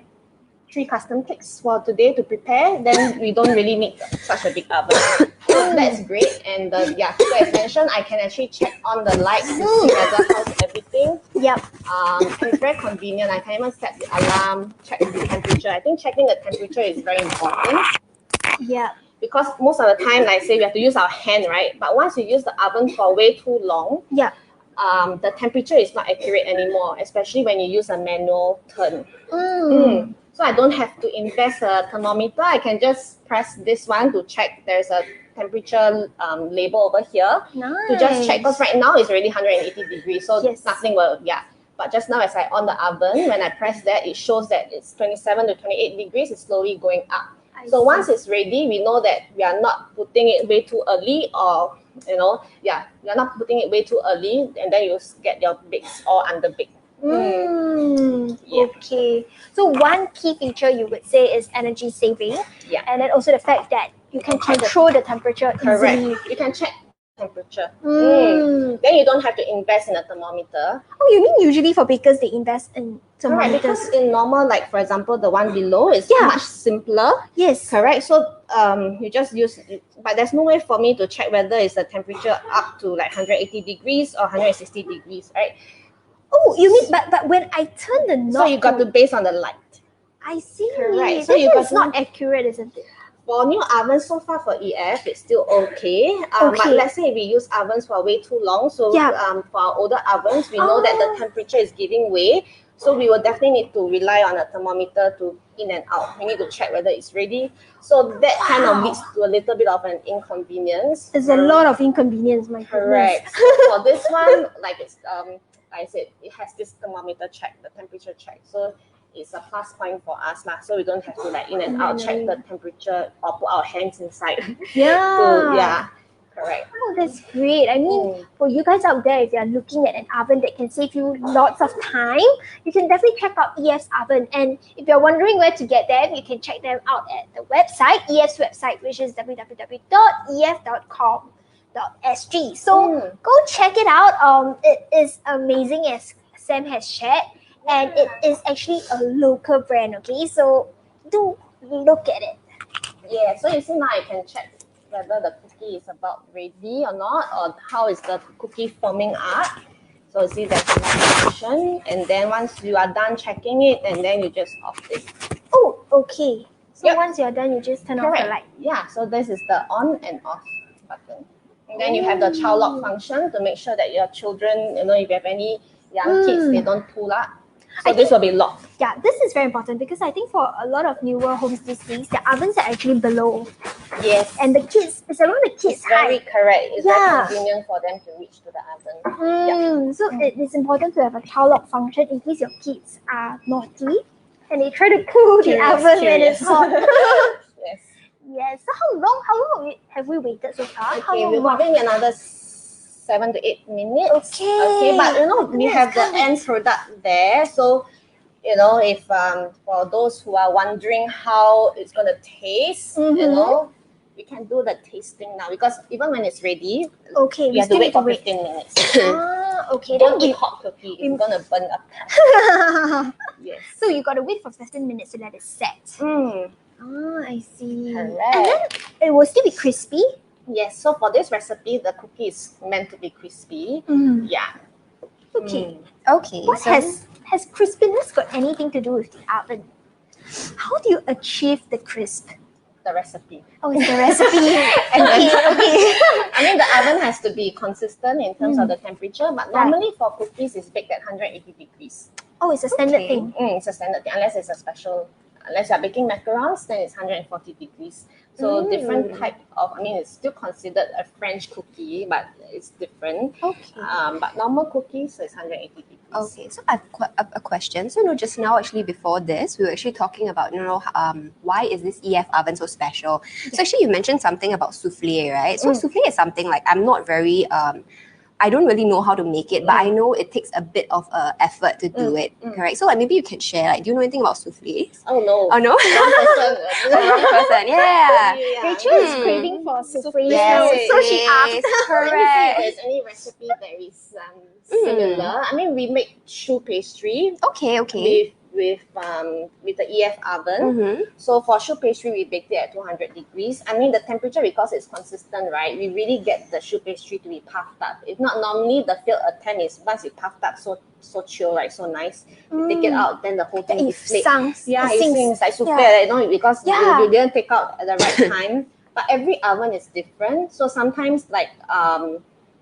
3 custom cakes for today to prepare, then we don't really need such a big oven. So that's great. And so as mentioned, I can actually check on the lights to see whether how's everything. Yep. It's very convenient. I can even set the alarm, check the temperature. I think checking the temperature is very important. Yeah. Because most of the time, like say, we have to use our hand, right? But once you use the oven for way too long, the temperature is not accurate anymore, especially when you use a manual turn. So I don't have to invest a thermometer. I can just press this one to check there's a temperature label over here to just check, because right now it's already 180 degrees, so nothing will, But just now as I on the oven, when I press that, it shows that it's 27 to 28 degrees, it's slowly going up. So once it's ready, we know that we are not putting it way too early, or, you know, we are not putting it way too early, and then you get your bakes all underbaked. Okay. So one key feature you would say is energy saving. And then also the fact that you can control the temperature easily. You can check temperature. Then you don't have to invest in a thermometer. Oh, you mean usually for bakers they invest in thermometers? Because in normal, like for example, the one below is much simpler. Yes. Correct. So you just use, but there's no way for me to check whether it's the temperature up to like 180 degrees or 160 degrees, right? Oh, you mean, but when I turn the knob, so you got to base on the light. I see. Correct. So it's not accurate, isn't it? For new ovens, so far for EF, it's still okay. But let's say we use ovens for way too long. So for our older ovens, we know that the temperature is giving way. So we will definitely need to rely on a thermometer to in and out. We need to check whether it's ready. So that kind of leads to a little bit of an inconvenience. There's a lot of inconvenience, my Correct. goodness. So for this one, like it's I said, it has this thermometer check, the temperature check. So it's a plus point for us lah. So we don't have to like in and out check the temperature or put our hands inside. Correct. Oh, that's great. I mean, for you guys out there, if you're looking at an oven that can save you lots of time, you can definitely check out EF's oven. And if you're wondering where to get them, you can check them out at the website, EF's website, which is www.ef.com.sg. So go check it out. It is amazing, as Sam has shared, and it is actually a local brand. Okay, so do look at it. Yeah. So you see now I can check whether the cookie is about ready or not, or how is the cookie forming up. So see that's the function, and then once you are done checking it, and then you just off it. Oh, okay. So once you're done, you just turn off the light. Yeah. So this is the on and off button. And then you have the child lock function to make sure that your children, you know, if you have any young kids, they don't pull up. So this will be locked. Yeah, this is very important because I think for a lot of newer homes these days, the ovens are actually below. Yes. And the kids, it's around the kids' height. Very correct. It's very convenient for them to reach to the oven. So it is important to have a child lock function in case your kids are naughty and they try to cool the oven when it's hot. Yes. So how long have we waited so far? Okay, we're having another 7 to 8 minutes. Okay, but you know, we have the end product there. So, you know, if for those who are wondering how it's gonna taste, you know, we can do the tasting now, because even when it's ready, we have to wait for 15 minutes. Okay. Don't eat hot cookie, it's gonna burn up. Yes. So you got to wait for 15 minutes to let it set. Mm, Oh, I see. correct. And then it will still be crispy. Yes, so for this recipe, the cookie is meant to be crispy. Yeah. Okay. Okay. What so has crispiness got anything to do with the oven? How do you achieve the crisp? The recipe. Oh, it's the recipe. okay. I mean, the oven has to be consistent in terms of the temperature, but normally for cookies, it's baked at 180 degrees. Oh, it's a standard thing. It's a standard thing, unless it's a special. Unless you're baking macarons, then it's 140 degrees. So different type of, I mean, it's still considered a French cookie, but it's different. Okay. But normal cookies, so it's 180 degrees. Okay, so I've a question. So, just now, actually, before this, we were actually talking about, why is this EF oven so special? So, actually, you mentioned something about souffle, right? So, souffle is something like I'm not very, I don't really know how to make it, but I know it takes a bit of effort to do it, correct? So, like, maybe you can share, like, do you know anything about souffles? Oh, no. Oh, no? Wrong person, yeah. Rachel is craving for souffle now, Yes, so she asked. Let me see if correct. there's any recipe that is similar. I mean, we make choux pastry Okay, okay. with the EF oven. So for choux pastry, we baked it at 200 degrees. I mean, the temperature, because it's consistent, right? We really get the choux pastry to be puffed up. If not, normally the failed attempt is once it puffed up so chill, right? So nice. You take it out, then the whole thing It deflates. sings. Yeah, It it sings. sings like souffle, Yeah. you know, because you didn't take out at the right time. But every oven is different. So sometimes like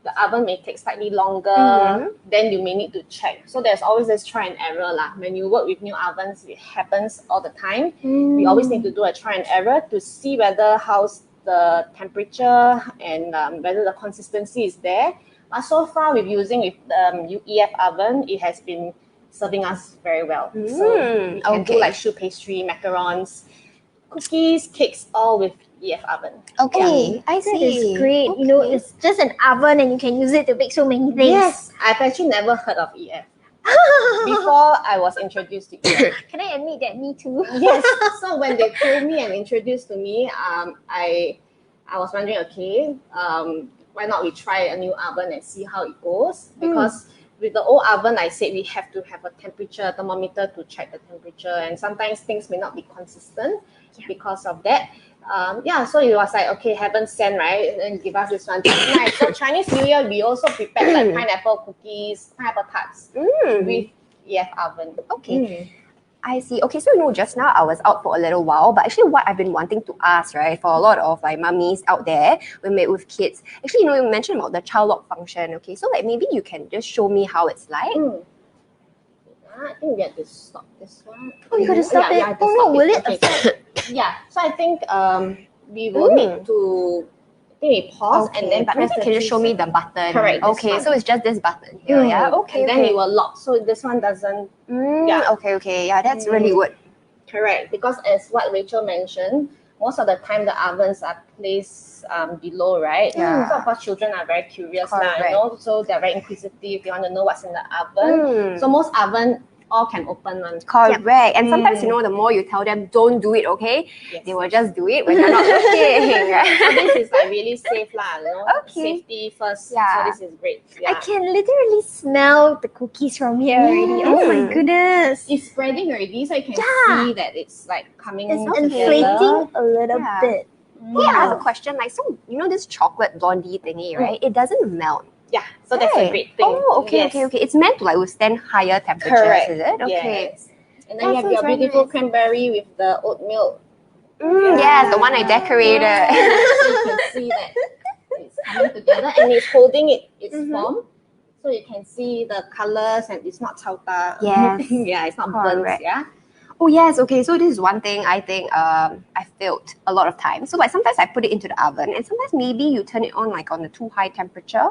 the oven may take slightly longer, then you may need to check. So there's always this try and error lah. When you work with new ovens, it happens all the time. We always need to do a try and error to see whether how's the temperature and whether the consistency is there. But so far, with using with the EF oven, it has been serving us very well. So we can do like choux pastry, macarons, cookies, cakes, all with EF oven. Okay, I That see. is great. You know, it's just an oven and you can use it to bake so many things. Yes, I've actually never heard of EF. Before I was introduced to EF. Can I admit that? Me too. Yes. So when they told me and introduced to me, I was wondering, okay, why not we try a new oven and see how it goes? Because with the old oven, I said we have to have a temperature thermometer to check the temperature, and sometimes things may not be consistent because of that. So it was like, okay, heaven sent, right? And give us this one. Nice. So Chinese New Year, we also prepared like pineapple cookies, pineapple tarts with EF oven. Okay. I see. Okay, so just now I was out for a little while, but actually what I've been wanting to ask, right, for a lot of like mummies out there with kids, actually, you mentioned about the child lock function, okay? So like maybe you can just show me how it's like. I think we have to stop this one. Oh, you got to stop it. Yeah, I have to Oh no, stop will it Okay. affect? Yeah, so I think we will need to we pause and then but press maybe the can you show me reset. the button? Correct, this Okay, one. so it's just this button here, yeah? Okay, And then it will lock. So this one doesn't. Okay, yeah, that's really good. Correct, because as what Rachel mentioned, most of the time the ovens are placed below, right? Yeah. So of course children are very curious now, Correct. so they're very inquisitive. They want to know what's in the oven. So most oven all can open one. Correct. And sometimes, the more you tell them, don't do it, okay? Yes. They will just do it when you're not looking, right? So this is like really safe lah, Okay. Safety first. Yeah. So this is great. Yeah. I can literally smell the cookies from here already. Oh my goodness. It's spreading already, so you can see that it's like coming It's together. inflating a little Yeah. bit. Yeah, I have a question. Like, so, this chocolate blondie thingy, right? It doesn't melt. Yeah, so that's a great thing. Oh, okay. It's meant to like withstand higher temperatures, Correct. is it? Okay. Yes. And then you have your beautiful cranberry with the oatmeal. Yes, the one I decorated. So you can see that it's coming together and it's holding its form. So you can see the colors and it's not chowta. Yes. Yeah, it's not burnt. Correct. Yeah. Oh yes, okay. So this is one thing I think I failed a lot of times. So like sometimes I put it into the oven, and sometimes maybe you turn it on like on a too high temperature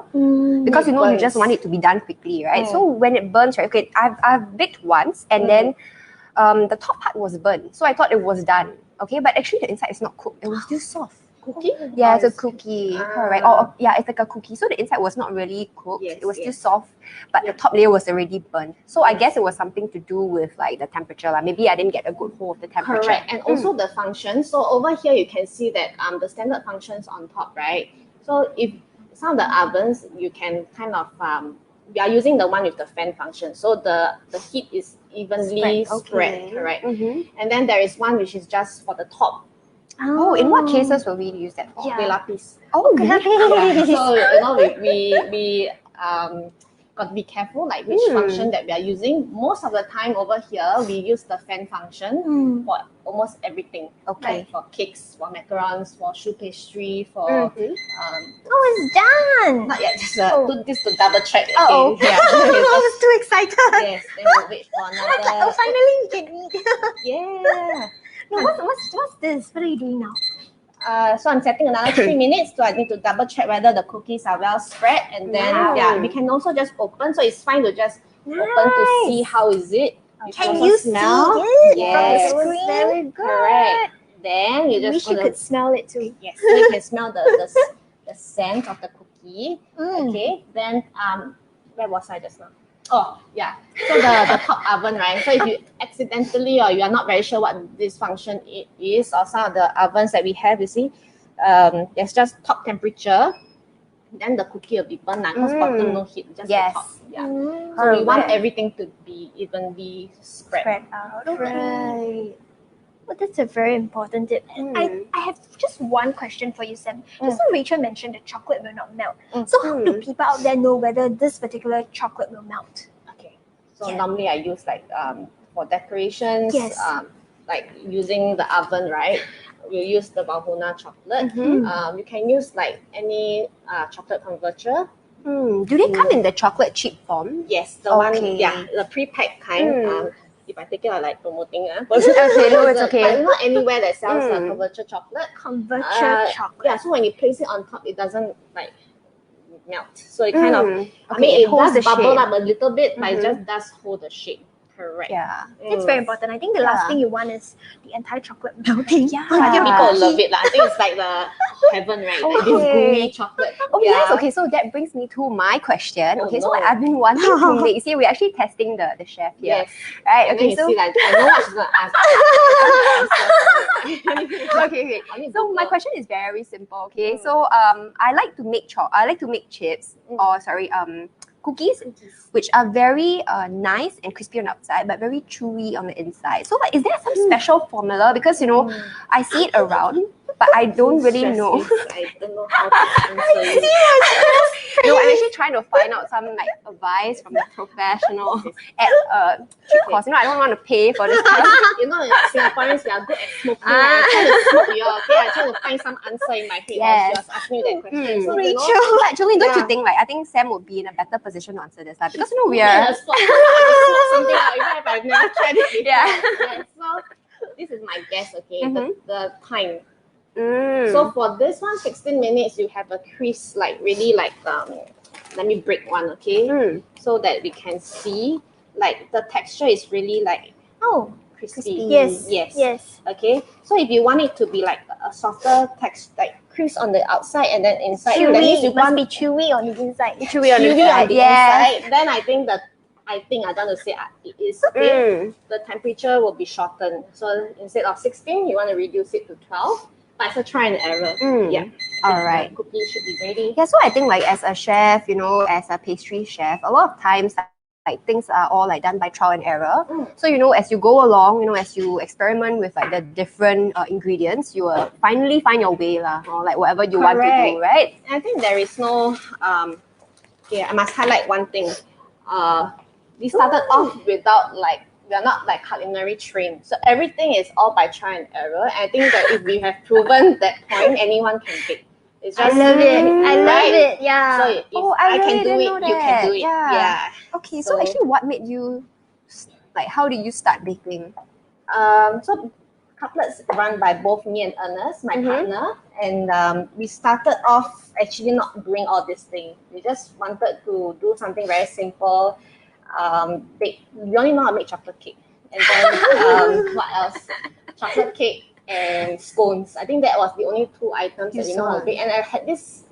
because you just want it to be done quickly, right? So when it burns, right? Okay, I've baked once, and then the top part was burnt, so I thought it was done. Okay, but actually the inside is not cooked. It was still soft. Cookie? Yeah, it's a cookie. Correct. Or yeah, it's like a cookie. So the inside was not really cooked. Yes, it was still yes. soft, but the top layer was already burnt. So I guess it was something to do with like the temperature. Like maybe I didn't get a good hold of the temperature. Correct. And also the function. So over here you can see that the standard functions on top, right? So if some of the ovens you can kind of we are using the one with the fan function. So the heat is evenly spread, correct? And then there is one which is just for the top. Oh, in what cases will we use that for? Kueh lapis. Oh, Yeah. nice. So you know we got to be careful like which function that we are using. Most of the time over here we use the fan function for almost everything. Okay. Like for cakes, for macarons, for choux pastry, for it's done. not yet, just this to double check again. Oh. Yeah. I was too excited. Yes, then we'll wait for another. Finally we can eat. Yeah. No, what's this? What are you doing now? So I'm setting another 3 minutes. So I need to double check whether the cookies are well spread, and then we can also just open. So it's fine to just open to see how is it. Can you smell it? Yes. From the screen? Very good. Correct. Then you just wish you could smell it too. Yes, so you can smell the scent of the cookie. Okay. Then where was I just now? Oh yeah. So the top oven, right? So if you accidentally or you are not very sure what this function is, or some of the ovens that we have, you see, there's just top temperature. Then the cookie will be burned because bottom no heat, just the top. Yeah. So we want everything to be evenly spread out. Right. Well, that's a very important tip. I have just one question for you, Sam. Just now Rachel mentioned the chocolate will not melt. So how do people out there know whether this particular chocolate will melt? Okay. So normally I use like for decorations, like using the oven, right? We'll use the Valhona chocolate. You can use like any chocolate converter. Do they come in the chocolate chip form? Yes, the one, the pre-packed kind. If I take it, I like promoting. Okay, no, it's okay. But not anywhere that sells converter chocolate. Converter chocolate. Yeah, so when you place it on top, it doesn't like melt. So it kind of, I mean, it holds does the bubble shape. up a little bit, but it just does hold the shape. Correct. Yeah. It's very important. I think the last thing you want is the entire chocolate melting. Yeah. I think people love it. I think it's like the heaven, right? Like this gooey chocolate. Oh, yes. Okay, so that brings me to my question. Oh, Okay, so no. I've been wanting to make, you see, we're actually testing the chef here. Yes. Right? And then Okay, you so. see that I know what she's going to ask. Okay. So my question is very simple. Okay, so I like to make chips, or sorry, cookies, which are very nice and crispy on the outside, but very chewy on the inside. So, is there some special formula? Because I see it around, but I don't really know. I don't know how to answer you. No, I'm actually trying to find out some like advice from a professional at cheap cost. I don't want to pay for this. Singaporeans, we are good at smoking. I try to smoke you. Okay, I try to find some answer in my head. While she was asking you that question. So, Rachel, actually, don't you think I think Sam would be in a better position to answer this, because we Yeah, are. smoke something out, even if I've never tried it before. Yeah. So this is my guess. Okay, the time. So for this one, 16 minutes, you have a crisp, like really like let me break one, okay? So that we can see like the texture is really like crispy. Yes. Okay. So if you want it to be like a softer texture, like crisp on the outside and then inside, Chewy. that means you must want be chewy on the inside. Chewy on the inside. Then I think I'm going to say it is okay. The temperature will be shortened. So instead of 16, you want to reduce it to 12. But it's a try and error. Yeah. All right. The cookie should be ready. Yeah, so I think like as a chef, as a pastry chef, a lot of times like things are all like done by trial and error. So as you go along, as you experiment with like the different ingredients, you will finally find your way or like whatever you want to do, right? I think there is no I must highlight one thing. We started off without we are not like culinary trained, so everything is all by trial and error. I think that if we have proven that point, anyone can bake. It's just I love it. Yeah. So if I can do it, you can do it. Yeah. Okay, so actually, what made you how did you start baking? So Cupplets run by both me and Ernest, my partner, and we started off actually not doing all this thing. We just wanted to do something very simple. Bake. We only know how to make chocolate cake, and then what else? Chocolate cake and scones. I think that was the only two items that we know how to bake. And I had this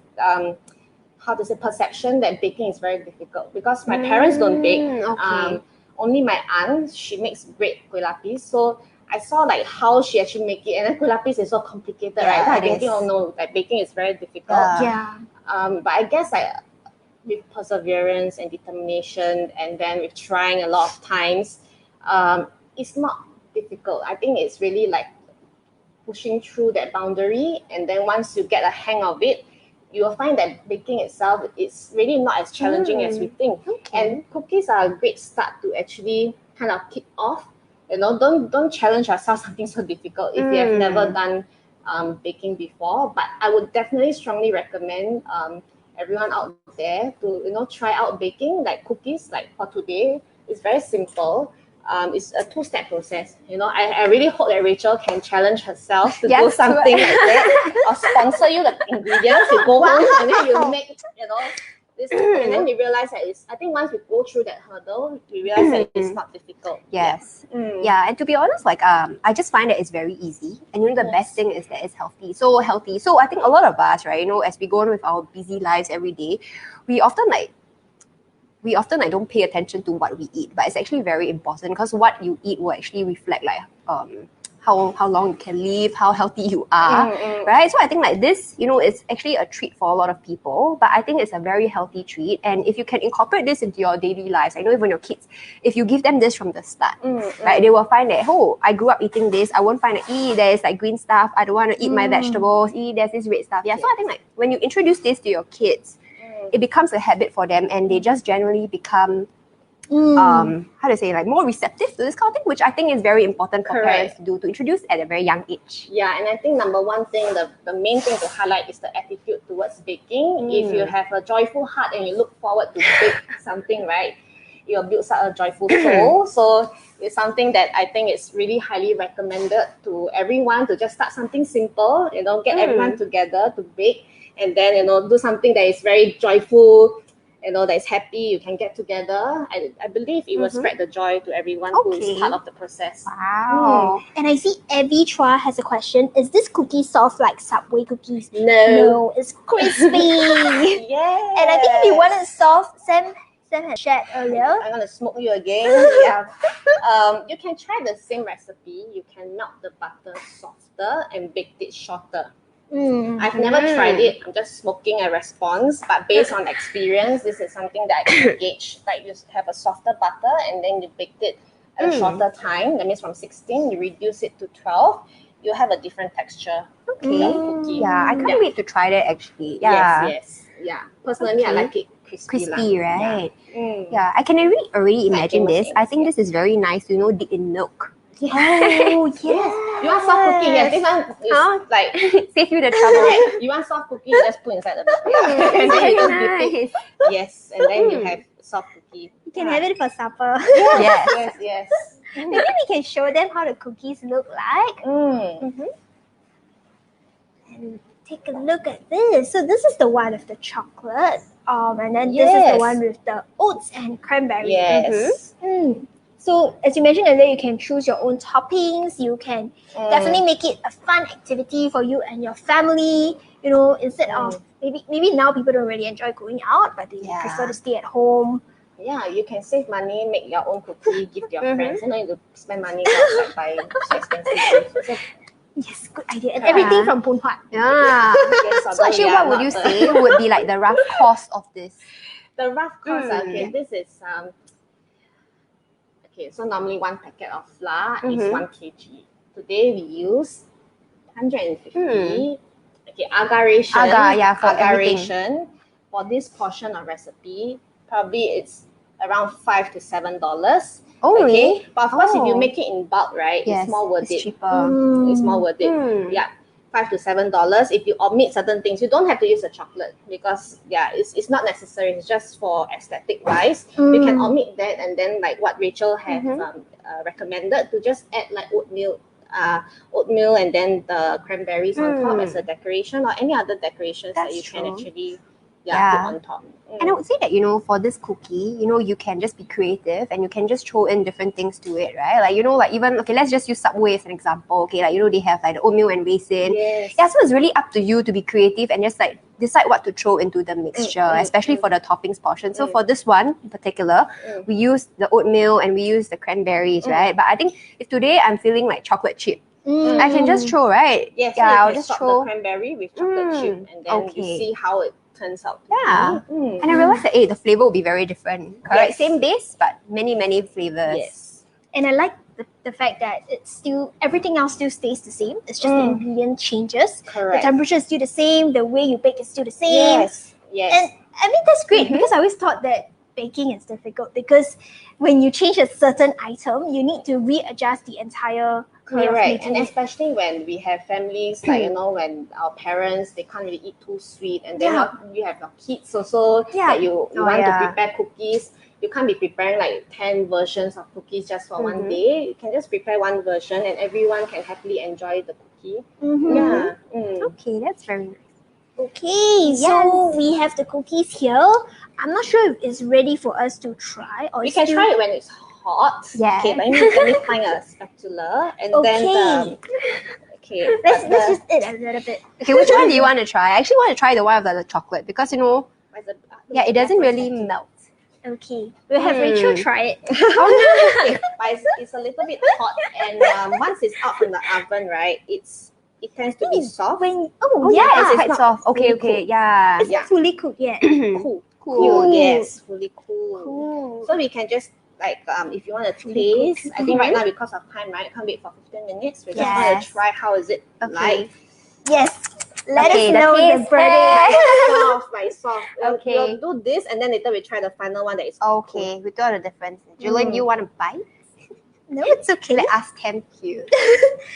perception that baking is very difficult because my parents don't bake. Only my aunt, she makes great kueh lapis. So I saw like how she actually make it, and then kueh lapis is so complicated, right? So I thinking, oh no, like baking is very difficult. But I guess with perseverance and determination, and then with trying a lot of times, it's not difficult. I think it's really like pushing through that boundary, and then once you get a hang of it, you will find that baking itself is really not as challenging as we think. And cookies are a great start to actually kind of kick off. You know, don't challenge yourself something so difficult if you have never done baking before. But I would definitely strongly recommend everyone out there to try out baking. Like cookies, like for today, it's very simple. It's a two-step process. I really hope that Rachel can challenge herself to do something like that, or sponsor you the ingredients. You go home and then you make this, and then you realize that I think once we go through that hurdle, we realize that it's not difficult. Yes. Yeah, and to be honest, like I just find that it's very easy, and the best thing is that it's healthy. So healthy. So I think a lot of us, right, as we go on with our busy lives every day, we often don't pay attention to what we eat, but it's actually very important because what you eat will actually reflect like how long you can live, how healthy you are, right? So I think like this, it's actually a treat for a lot of people, but I think it's a very healthy treat. And if you can incorporate this into your daily lives, I know even your kids, if you give them this from the start, right, they will find that, I grew up eating this. I won't find that, there's like green stuff. I don't want to eat my vegetables. There's this red stuff. Yeah, so I think like when you introduce this to your kids, it becomes a habit for them, and they just generally become more receptive to this kind of thing, which I think is very important for parents to do, to introduce at a very young age. Yeah, and I think number one thing, the main thing to highlight is the attitude towards baking. If you have a joyful heart and you look forward to bake something, right, you'll build a joyful soul. So it's something that I think is really highly recommended to everyone, to just start something simple, get everyone together to bake, and then do something that is very joyful, that is happy. You can get together. I believe it will spread the joy to everyone who is part of the process. Wow. And I see Evie Chua has a question. Is this cookie soft like Subway cookies? No, it's crispy. Yeah. And I think if you want it soft, Sam had shared earlier. I'm gonna smoke you again. Yeah. You can try the same recipe. You can melt the butter softer and bake it shorter. I've never tried it. I'm just smoking a response, but based on experience, this is something that I can gauge. Like you have a softer butter, and then you baked it at a shorter time. That means from 16, you reduce it to 12. You have a different texture. Cookie. Yeah, I can't wait to try that actually. Yeah. Yes. Yeah. Personally, I like it crispy, right? Yeah, I can already imagine this. I think this is very nice to dip in milk. Yeah. Oh, yes. You want soft cookie? Yes, this one is like save you the trouble. Right. You want soft cookie? You just put inside the milk. And then you nice. Yes, and then you have soft cookie. You can have it for supper. Yes. Maybe we can show them how the cookies look like. And take a look at this. So this is the one with the chocolate. And then this is the one with the oats and cranberry. Yes. So as you mentioned earlier, you can choose your own toppings. You can definitely make it a fun activity for you and your family. Instead of maybe now people don't really enjoy going out, but they prefer to stay at home. Yeah, you can save money, make your own cookie, give to your friends. You don't need to spend money outside buying so expensive things. Yes, good idea. And everything from Phoon Huat. Yeah. So actually, what would you say would be like the rough cost of this? The rough cost, this is so normally one packet of flour is 1 kg. Today we use 150. Agar-ration for this portion of recipe, probably it's around $5 to $7. Really? But of course, if you make it in bulk, right, it's more worth it. It's cheaper. It's more worth it. Yeah, $5 to $7. If you omit certain things, you don't have to use the chocolate because it's not necessary. It's just for aesthetic wise. You can omit that, and then like what Rachel has recommended, to just add like oatmeal, and then the cranberries on top as a decoration, or any other decorations that you can actually put on top. And I would say that, for this cookie, you can just be creative and you can just throw in different things to it, right? Like, even, let's just use Subway as an example. Okay, like, they have like the oatmeal and raisin. Yes. Yeah, so it's really up to you to be creative and just like decide what to throw into the mixture, especially for the toppings portion. So for this one in particular, we use the oatmeal and we use the cranberries, right? But I think if today I'm feeling like chocolate chip, I can just throw, right? Yes, I'll just throw the cranberry with chocolate chip, and then you see how it turns out. And I realized that the flavor will be very different. Correct? Same base, but many flavors. Yes. And I like the fact that it's still, everything else still stays the same. It's just the ingredient changes. Correct. The temperature is still the same. The way you bake is still the same. Yes. Yes. And I mean, that's great because I always thought that baking is difficult because when you change a certain item, you need to readjust the entire way of Correct. making And it. especially when we have families, like, when our parents, they can't really eat too sweet, and then you have your kids also that you want to prepare cookies. You can't be preparing like 10 versions of cookies just for one day. You can just prepare one version and everyone can happily enjoy the cookie. Yeah. Okay, that's very nice. Okay, so we have the cookies here. I'm not sure if it's ready for us to try. Or We can try it when it's hot. Yeah. Okay, let me find a spatula and then let's just eat a little bit. Okay, which one do you want to try? I actually want to try the one of the chocolate because it doesn't really melt. Okay, we'll have Rachel try it. But it's a little bit hot, and once it's out from the oven, right, it tends to be soft. It's quite soft. Okay, yeah. It's not fully cooked yet. Cool. Yes, fully cool. So we can just if you want to taste, I think right now because of time, right, can't wait for 15 minutes. We just want to try how is it like. Yes. Let us know the burning. soft. Okay. We'll do this and then later we try the final one that is okay. We do all the difference. Julian, you want to bite? No, it's okay. Let us tempt you.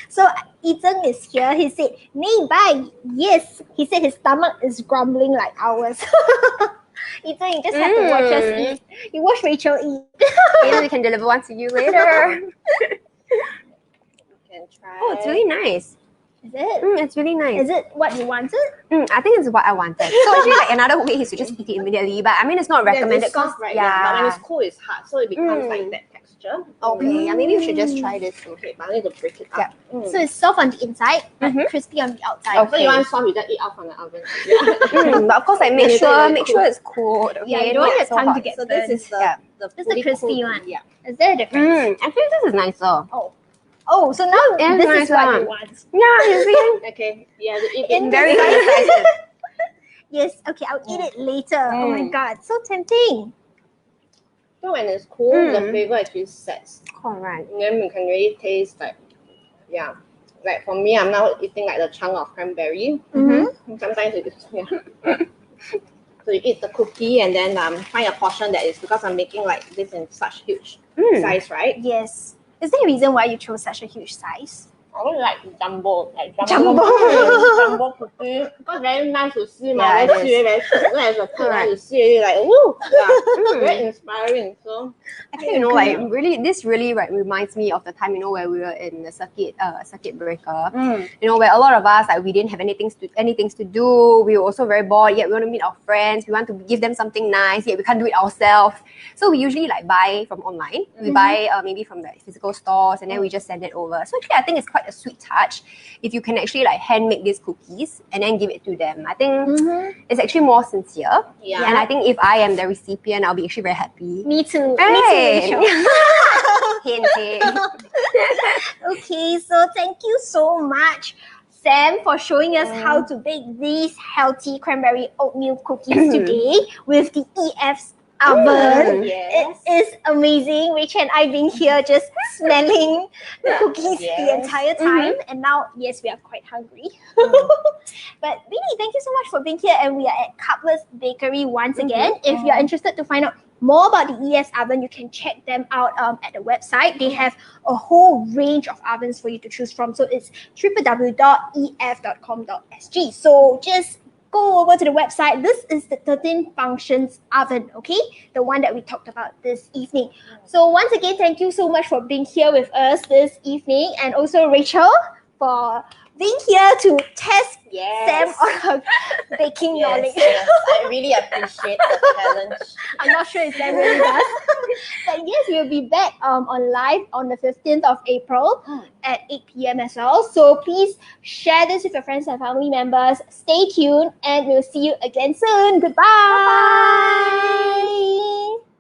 So Ethan is here. He said, "Nay, bye." Yes. He said his stomach is grumbling like ours. Ethan, you just have to watch us eat. You watch Rachel eat. Maybe we can deliver one to you later. You can try. Oh, it's really nice. Is it? It's really nice. Is it what you wanted? I think it's what I wanted. So actually, another way is to just eat it immediately. But I mean, it's not recommended. It's soft, right? Yeah. But when it's cool, it's hard, so it becomes like that texture. Okay. Yeah, maybe you should just try this. Okay, but I need to break it up. So it's soft on the inside, but crispy on the outside. So you want soft, you just eat out from the oven. Yeah. But of course, make sure it's cold. Okay? Yeah, you don't have time to get so this is the this is the crispy one. Yeah. Is there a difference? I think this is nicer. Oh, so now this is what you want. Yeah, you see? Okay. Yeah, to eat In it. Very excited. Yes, okay, I'll eat it later. Oh my god, so tempting. So when it's cool, the flavor actually sets. Correct. And then you can really taste like for me, I'm now eating like the chunk of cranberry. Sometimes it's So you eat the cookie and then find a portion that is, because I'm making like this in such huge size, right? Yes. Is there a reason why you chose such a huge size? I don't like jumbo, Jumbo cookie. Because very nice to see, Yeah, very see, very cute. When it's a food, nice to see, like woo, very inspiring. So Actually, this really reminds me of the time, where we were in the circuit breaker. Where a lot of us, we didn't have anything to do. We were also very bored, yet we want to meet our friends. We want to give them something nice, yet we can't do it ourselves. So we usually buy from online. We buy maybe from the physical stores, and then we just send it over. So actually, I think it's quite a sweet touch if you can actually hand make these cookies and then give it to them. I think it's actually more sincere. Yeah. And I think if I am the recipient, I'll be actually very happy. Me too. Right. Me too. Hint, hint. Okay, so thank you so much, Sam, for showing us how to bake these healthy cranberry oatmeal cookies today with the EF's oven. Yes. It is amazing. Rachel and I being here just smelling the cookies the entire time. And now, yes, we are quite hungry. But really, thank you so much for being here. And we are at Cupplets Bakery once again. If you're interested to find out more about the ES oven, you can check them out at the website. They have a whole range of ovens for you to choose from. So it's www.ef.com.sg. So just go over to the website. This is the 13 functions oven, okay? The one that we talked about this evening. So once again, thank you so much for being here with us this evening, and also Rachel for being here to test Sam on her baking knowledge. Yes. I really appreciate the challenge. I'm not sure if Sam really does. But yes, we'll be back on live on the 15th of April at 8 p.m. as well. So please share this with your friends and family members. Stay tuned and we'll see you again soon. Goodbye. Bye-bye.